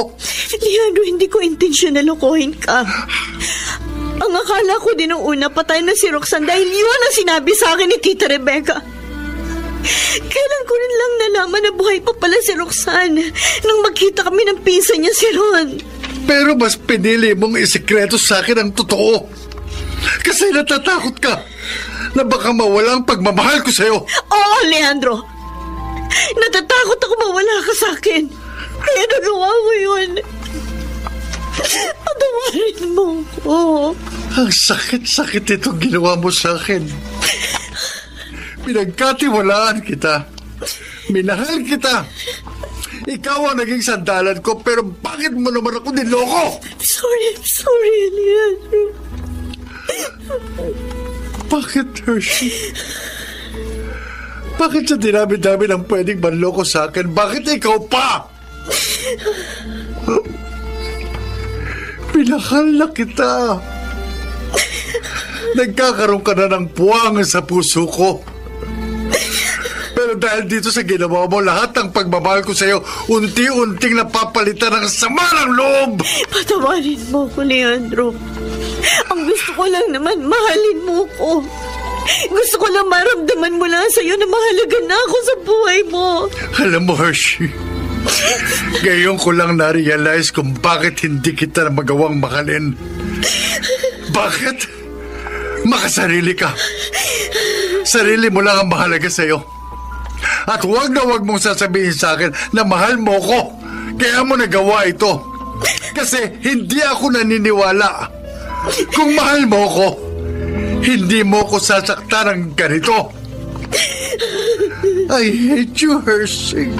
Leandro, hindi ko intensyon na lokohin ka. Ang akala ko din nung una, patay na si Roxanne dahil yun ang sinabi sa akin ni Tita Rebecca. Kailan ko rin lang nalaman na buhay pa pala si Roxanne nang magkita kami ng pinsan niya si Ron. Pero mas pinili mong isikreto sa akin ang totoo. Kasi natatakot ka na baka mawala ang pagmamahal ko sa'yo. Oo, Leandro. Natatakot ako mawala ka sa akin. Kaya nagawa mo yun. Patawarin mo ko. Ang sakit-sakit itong ginawa mo sa akin. Pinagkatiwalaan kita. Minahal kita. Ikaw ang naging sandalan ko, pero bakit mo naman ako niloko? Sorry, Leandro. Bakit, Hershey? Bakit sa dinami-dami ng pwedeng manloko sa akin? Bakit ikaw pa? Pinahal na kita. Nagkakaroon ka na ng puwang sa puso ko. Pero dahil dito sa ginawa mo, lahat ng pagmamahal ko sa'yo, unti-unting napapalitan ng sama ng loob. Patawarin mo ko, Leandro. Ang gusto ko lang naman, mahalin mo ko. Gusto ko lang maramdaman mo lang sa'yo na mahalaga na ako sa buhay mo. Alam mo, Hershey, ngayon ko lang na-realize kung bakit hindi kita magawang mahalin. Bakit? Makasarili ka. Sarili mo lang ang mahalaga sa'yo. At huwag na huwag mong sasabihin sa akin na mahal mo ko. Kaya mo nagawa ito. Kasi hindi ako naniniwala. Kung mahal mo ko, hindi mo ko sasaktan ng ganito. I hate you, Hershey.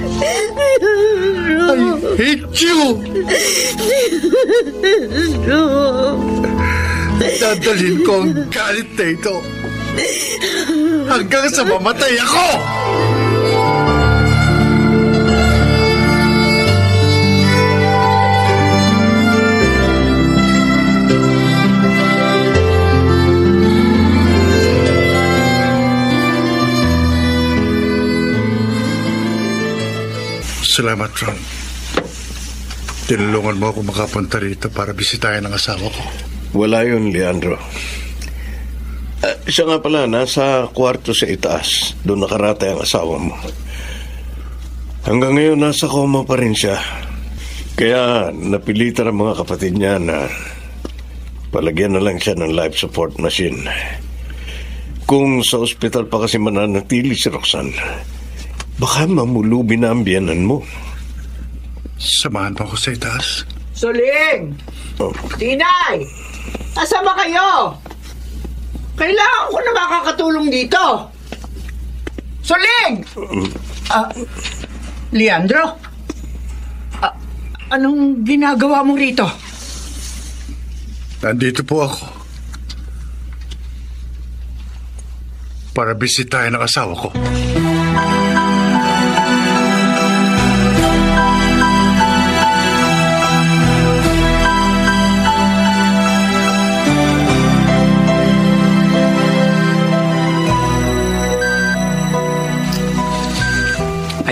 I hate you. Dadalhin ko ang galit na ito hanggang sa mamatay ako. Salamat, Ron. Tinulungan mo ako makapunta rito para bisitahin ang asawa ko. Wala yun, Leandro. Siya nga pala, nasa kwarto sa itaas. Doon nakaratay ang asawa mo. Hanggang ngayon, nasa koma pa rin siya. Kaya napilitan ang mga kapatid niya na palagyan na lang siya ng life support machine. Kung sa ospital pa kasi mananatili si Roxanne, baka mamulubi na ang biyanan mo. Samahan mo ako sa itaas. Suling! Oh. Tinay! Asa ba kayo? Kailangan ko na makakatulong dito. Suling! Leandro? Anong ginagawa mo rito? Nandito po ako. Para bisitahin ang asawa ko.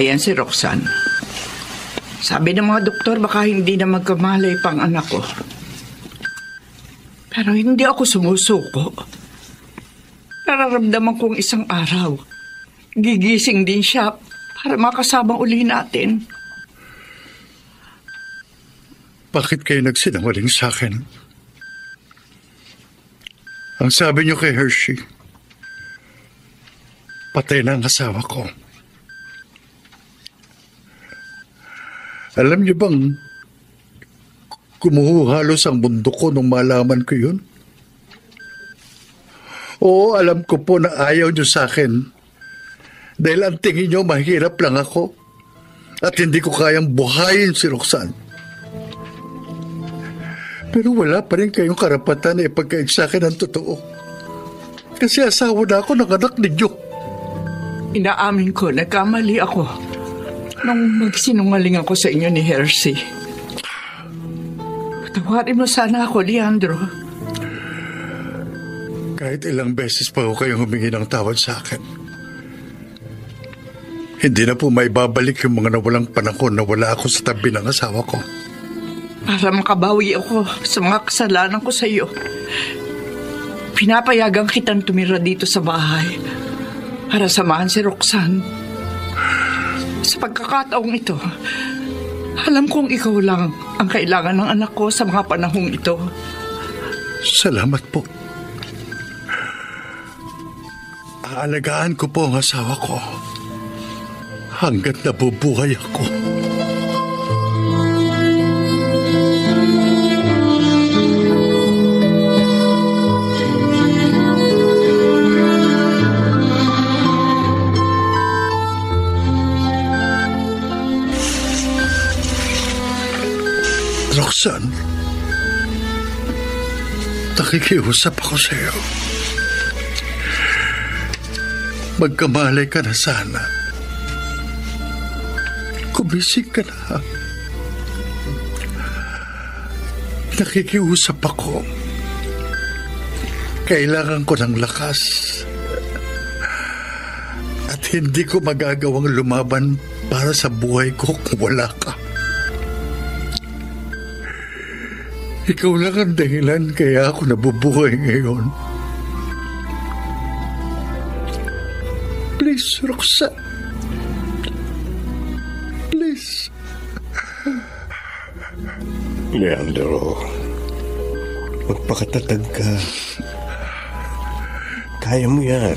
Ayan si Roxanne. Sabi ng mga doktor, baka hindi na magkamalay pang anak ko. Pero hindi ako sumusuko. Nararamdaman kong isang araw, gigising din siya para makasama uli natin. Bakit kayo nagsinungaling sa akin? Ang sabi niyo kay Hershey, patay na ang asawa ko. Alam niyo bang kumuhalos ang mundo ko nung malaman ko yun? Oo, alam ko po na ayaw niyo sa akin dahil ang tingin niyo mahirap lang ako at hindi ko kayang buhayin si Roxanne. Pero wala pa rin kayong karapatan na ipagkaig sa akin ang totoo. Kasi asawa na ako ng anak ninyo. Inaamin ko, nagkamali ako nung magsinungaling ako sa inyo ni Hershey. Patawarin mo sana ako, Leandro. Kahit ilang beses pa ako kayong humingi ng tawad sa akin, hindi na po maibabalik yung mga nawalang panahon na wala ako sa tabi ng asawa ko. Para makabawi ako sa mga kasalanan ko sa iyo, pinapayagan kitang tumira dito sa bahay para samahan si Roxanne. Sa pagkakataong ito, alam kong ikaw lang ang kailangan ng anak ko sa mga panahong ito. Salamat po. Aalagaan ko po ang asawa ko hanggat nabubuhay ako. Roxanne, nakikiusap ako sa iyo. Magkamalay ka na sana. Kumising ka na. Nakikiusap ako. Kailangan ko ng lakas. At hindi ko magagawang lumaban para sa buhay ko kung wala ka. Ikaw lang ang dahilan kaya ako nabubuhay ngayon. Please, Roxanne. Please. Leandro, magpakatatag ka. Kaya mo yan.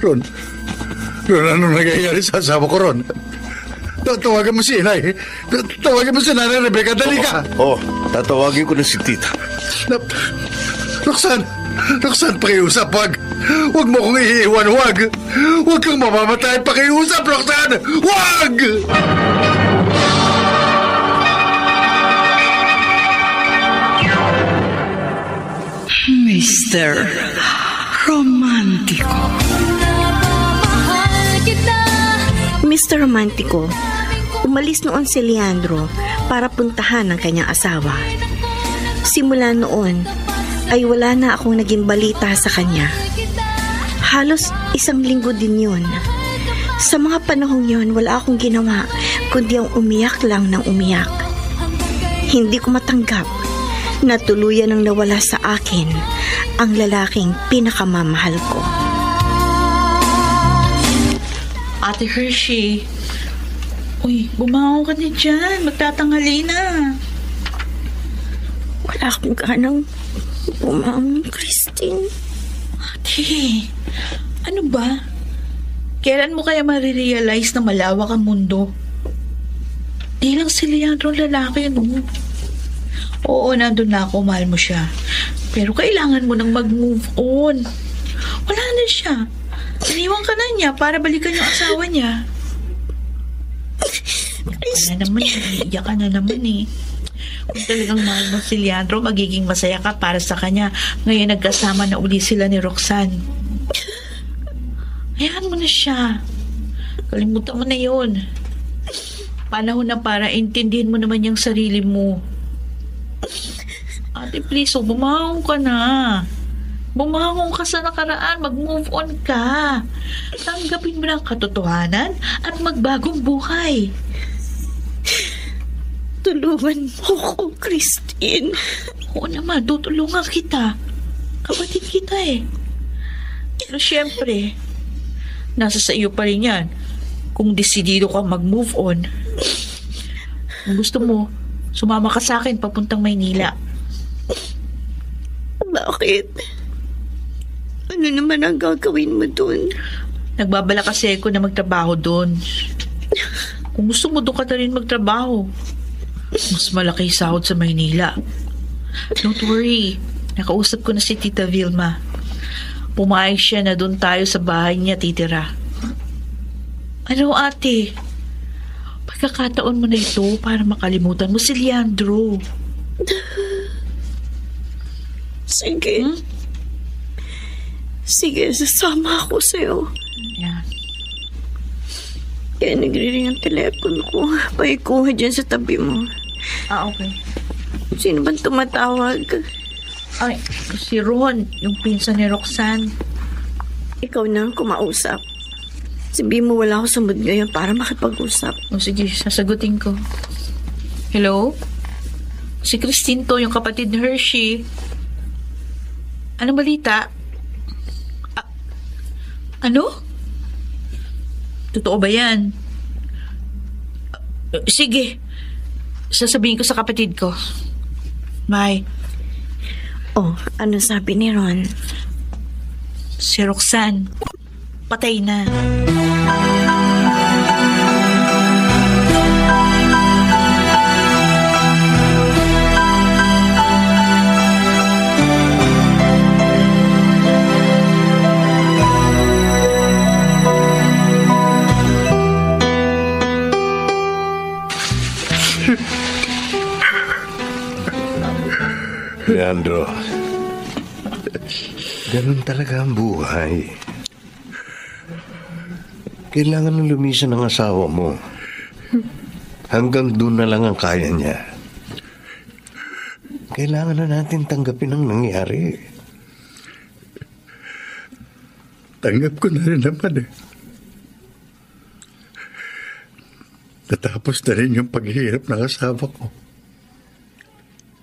Ron, anong nangyayari sa asawa ko, Ron? Tawagan mo si Inay. Tawagan mo si Nanay Rebecca. Dali ka. Tatawagin ko na si Tita. Roxanne, pakiusap, wag. Huwag mo kong iiwan, wag. Huwag kang mamamatay, pakiusap, Roxanne. Wag! Mr. Romantico. Mr. Romantico, umalis noon si Leandro para puntahan ang kanyang asawa. Simula noon, ay wala na akong naging balita sa kanya. Halos 1 linggo din yun. Sa mga panahong yun, wala akong ginawa kundi ang umiyak lang ng umiyak. Hindi ko matanggap na tuluyan ang nawala sa akin ang lalaking pinakamamahal ko. Ate Hershey, uy, bumangon ka na dyan. Magtatanghali na. Wala akong ganang bumangon, Christine. Ate, ano ba? Kailan mo kaya marirealize na malawak ang mundo? Di lang si Leandro lalaki, no? Oo, nandun na ako, mahal mo siya. Pero kailangan mo nang mag-move on. Wala na siya. Iniwan ka na niya para balikan yung asawa niya. Wala naman, iiyak ka na naman eh. Kung talagang mahal mo si Leandro, magiging masaya ka para sa kanya. Ngayon nagkasama na uli sila ni Roxanne. Hayaan mo na siya. Kalimutan mo na yun. Panahon na para intindihin mo naman yung sarili mo. Ate, please, bumangon ka na. Bumangon ka sa nakaraan, mag-move on ka. Tanggapin mo ng katotohanan at magbagong buhay. Tulungan mo ko, Christine. Oo naman, tutulungan kita. Kapatid kita eh. Pero syempre, nasa sa iyo pa rin yan. Kung desidido ka mag-move on. Kung gusto mo, sumama ka sa akin papuntang Maynila. Bakit? Ano naman ang gagawin mo dun? Nagbabala kasi ako na magtrabaho doon. Kung gusto mo, doon ka na rin magtrabaho. Mas malaki sahod sa Maynila. Don't worry. Nakausap ko na si Tita Vilma. Pumayag siya na doon tayo sa bahay niya titira. Ano, ate? Pagkakataon mo na ito para makalimutan mo si Leandro. Sige. Sige, sasama ako sa'yo. Yan. Kaya nagriring ang telepono ko. Pakikuha dyan sa tabi mo. Okay. Sino bang tumatawag? Ay, si Ron, yung pinsan ni Roxanne. Ikaw na ang kumausap. Sabihin mo wala ako sa mood ngayon para makipag-usap. O sige, sasagutin ko. Hello? Si Christine to, yung kapatid ni Hershey. Anong balita? Ano? Totoo ba yan? Sige. Sasabihin ko sa kapatid ko. Bye. Oh, ano sabi ni Ron? Si Roxanne, patay na. Leandro, ganun talaga ang buhay. Kailangan na lumisan ng asawa mo. Hanggang doon na lang ang kaya niya. Kailangan na natin tanggapin ang nangyari. Tanggap ko na rin naman eh. Natapos na rin yung paghihirap ng asawa ko.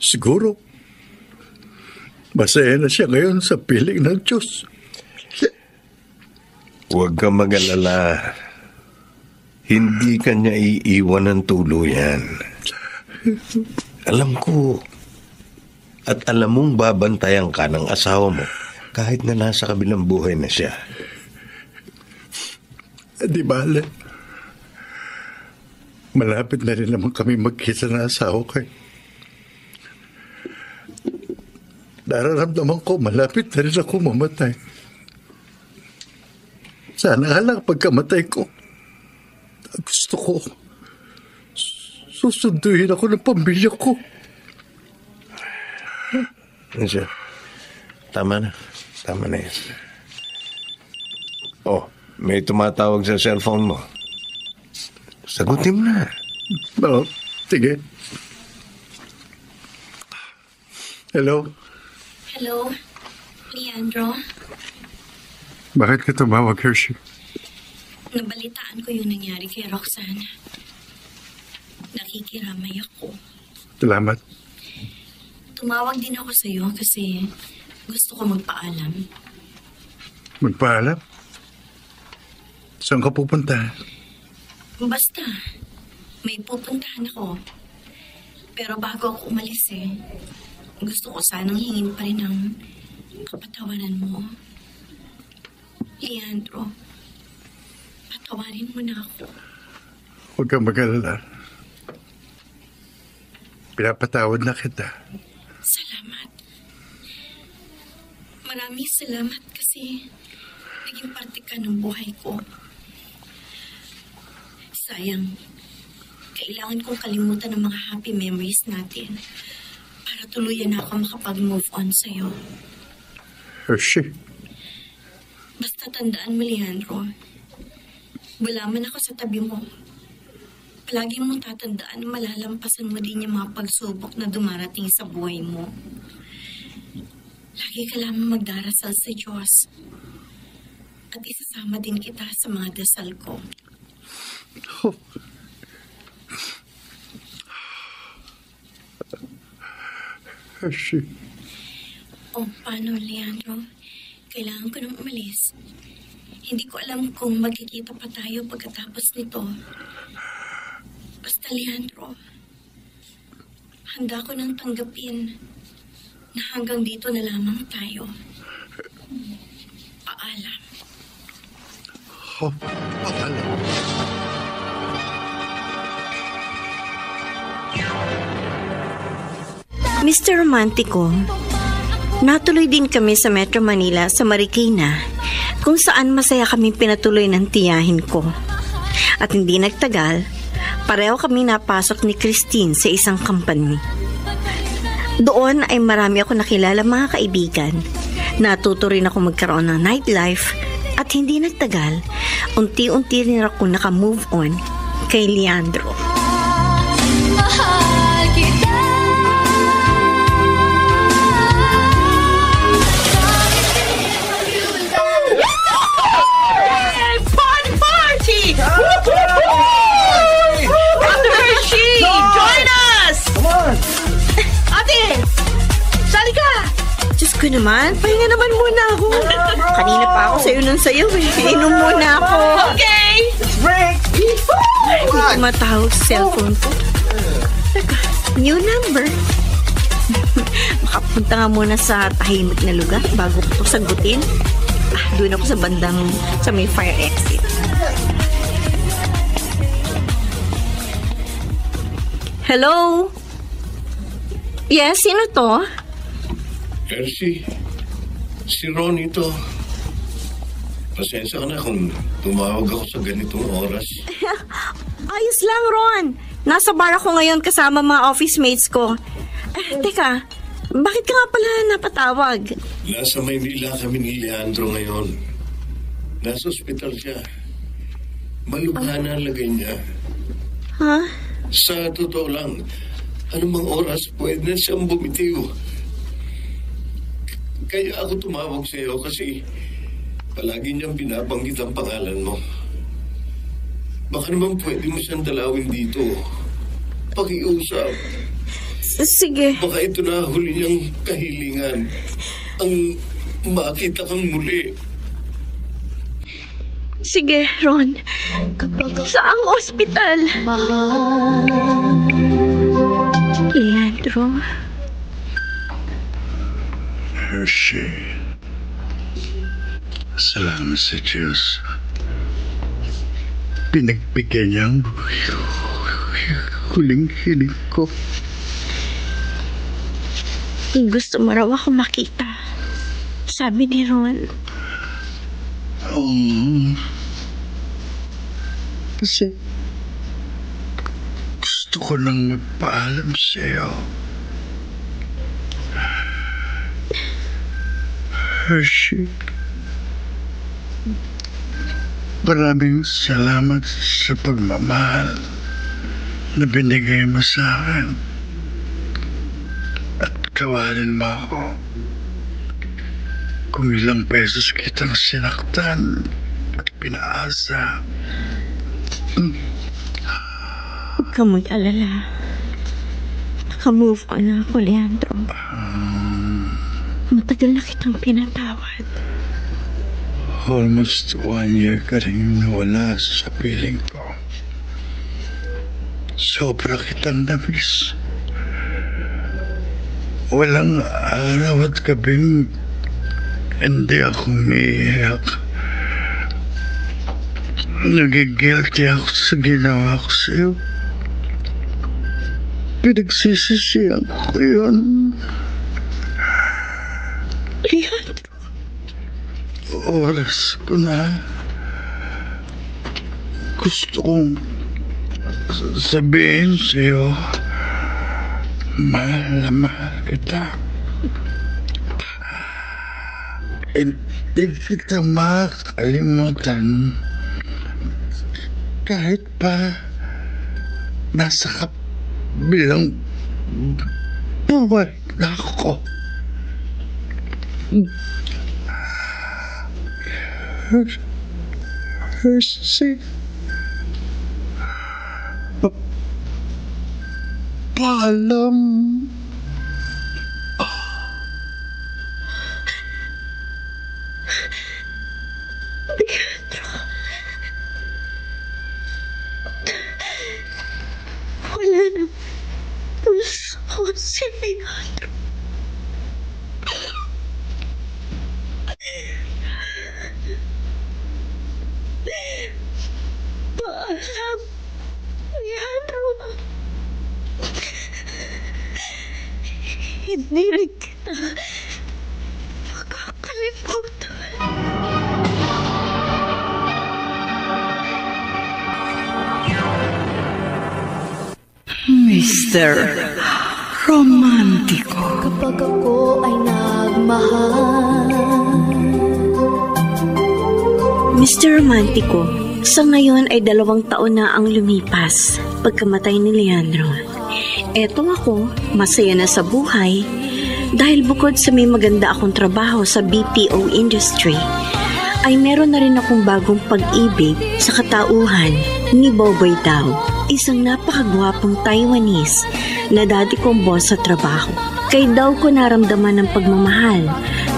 Siguro, masaya na siya ngayon sa piling ng Diyos. Huwag kang mag-alala. Hindi ka niya iiwan ng tuluyan. Alam ko. At alam mong babantayan ka ng asawa mo kahit na nasa kabilang buhay na siya. Di bale. Malapit na rin naman kami magkita ng asawa ko. Nararamdaman ko, malapit na rin ako mamatay. Sana nga lang pagkamatay ko, gusto ko, susunduin ako ng pamilya ko. Siya. Tama na. Tama na yan. Oh, may tumatawag sa cellphone mo. Sagutin mo na. Oo, sige. Hello? Hello, Leandro. Bakit ka tumawag, Hershey? Nabalitaan ko yung nangyari kay Roxanne. Nakikiramay ako. Salamat. Tumawag din ako sa iyo kasi gusto ko magpaalam. Magpaalam? Saan ka pupunta? Basta, may pupuntahan ako. Pero bago ako umalis gusto ko sanang hingin pa rin ang kapatawanan mo. Leandro, patawarin mo na ako. Huwag kang mag-alala. Pinapatawad na kita. Salamat. Maraming salamat kasi naging parte ka ng buhay ko. Sayang, kailangan kong kalimutan ang mga happy memories natin para tuluyan na ako makapag-move on sa'yo. Hershey. Basta tandaan mo, Leandro, wala man ako sa tabi mo. Palagi mong tatandaan na malalampasan mo din yung mga pagsubok na dumarating sa buhay mo. Lagi ka lamang magdarasal sa Diyos. At isasama din kita sa mga dasal ko. Oh. Hershey. O, paano, Leandro? Kailangan ko nang umalis. Hindi ko alam kung magkikita pa tayo pagkatapos nito. Basta, Leandro, handa ko nang tanggapin na hanggang dito na lamang tayo. Paalam. Oh, paalam. Mr. Romantico, natuloy din kami sa Metro Manila sa Marikina, kung saan masaya kami pinatuloy ng tiyahin ko. At hindi nagtagal, pareho kami napasok ni Christine sa isang company. Doon ay marami ako nakilala mga kaibigan. Natuto rin ako magkaroon ng nightlife at hindi nagtagal, unti-unti rin ako naka-move on kay Leandro. Mahal ko naman. Pahinga naman muna ako. Kanina pa ako sayo ng sayo eh. Inom muna ako. Okay! Hindi ko matawag sa cellphone ko. Teka, new number. Makapunta nga muna sa tahimik na lugar bago ko sagutin. Doon ako sa bandang sa may fire exit. Hello? Yes, sino to? Hershey, si Ron ito. Pasensya ka na kung tumawag ako sa ganitong oras. Ayos lang, Ron. Nasa bar ako ngayon kasama mga office mates ko. Teka, bakit ka nga pala napatawag? Nasa Maynila kami ni Leandro ngayon. Nasa ospital siya. Malubha na ang lagay niya. Ha? Sa totoo lang, anumang oras pwede na siyang bumitiw. Kaya ako tumawag sa iyo kasi palagi niyang binabanggit ang pangalan mo. Baka naman pwede mo siyang dalawin dito. Pakiusap. Sige. Baka ito na huli niyang kahilingan. Ang makita kang muli. Sige, Ron. Saang ospital? Leandro. Hershey, salamat sa Diyos. Pinagbigyan niya ang huling hiling ko. Gusto mo raw ako makita. Sabi ni Ron. Kasi gusto ko nang magpaalam sa'yo. Hershey, maraming salamat sa pagmamahal na binigay mo sa akin. At kawalan mo ako kung ilang beses kitang sinaktan at pinaasa. Huwag ka mag-alala. Naka-move on na ako, Leandro. Matagal na kitang pinatawad. Almost 1 year ka rin nawala sa piling ko. Sobra kitang namiss. Walang araw at gabing hindi ako umiiyak. Nagigilty ako sa ginawa ko sa'yo. Pinagsisisihan ko yun. Leandro. Oras ko na. Gusto kong sabihin sa'yo, mahal na mahal kita. Hindi kita makakalimutan kahit pa nasa kabilang buwan na ako. Hershey, paalam. Leandro. Wala na puso si Leandro. Paalam, Leandro. Hindi rin kita makakalimutan. Mr. Romantiko. Kapag ako ay nagmahal. Mr. Romantiko, sa ngayon ay 2 taon na ang lumipas pagkamatay ni Leandro. Eto ako, masaya na sa buhay dahil bukod sa may maganda akong trabaho sa BPO industry, ay meron na rin akong bagong pag-ibig sa katauhan ni Boboy Dao, isang napakagwapong Taiwanese na dati kong boss sa trabaho. Kay daw ko naramdaman ng pagmamahal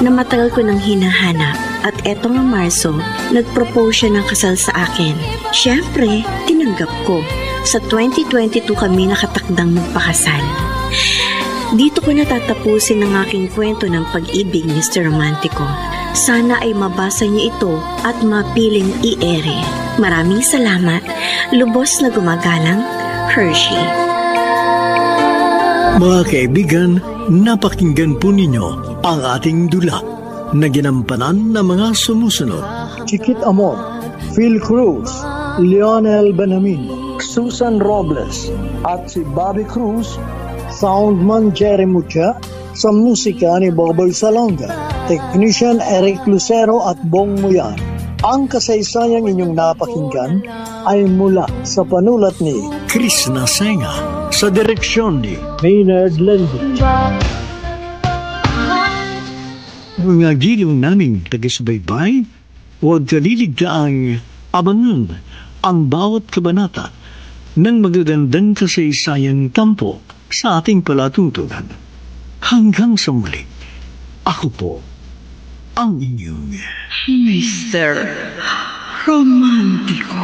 na matagal ko nang hinahanap. At etong Marso, nag-propose siya ng kasal sa akin. Siyempre, tinanggap ko. Sa 2022 kami nakatakdang magpakasal. Dito ko natatapusin ang aking kwento ng pag-ibig, Mr. Romantico. Sana ay mabasa niyo ito at mapiling i-ere. Maraming salamat. Lubos na gumagalang, Hershey. Mga kaibigan, napakinggan po ninyo ang ating dula na ginampanan ng mga sumusunod. Chiquit Amor, Phil Cruz, Lionel Benamin, Susan Robles, at si Bobby Cruz, soundman Jerry Mucha, sa musika ni Bobol Salonga, technician Eric Lucero at Bong Muyan. Ang kasaysayang inyong napakinggan ay mula sa panulat ni Chris Nasenga, sa direksyon ni Maynard Lendy. Mga giliw naming taga-subaybay, huwag kaliligtaang abangan ang bawat kabanata ng magagandang kasaysayang tampo sa ating palatuntunan. Hanggang sa muli, ako po ang inyong Mr. Romantico.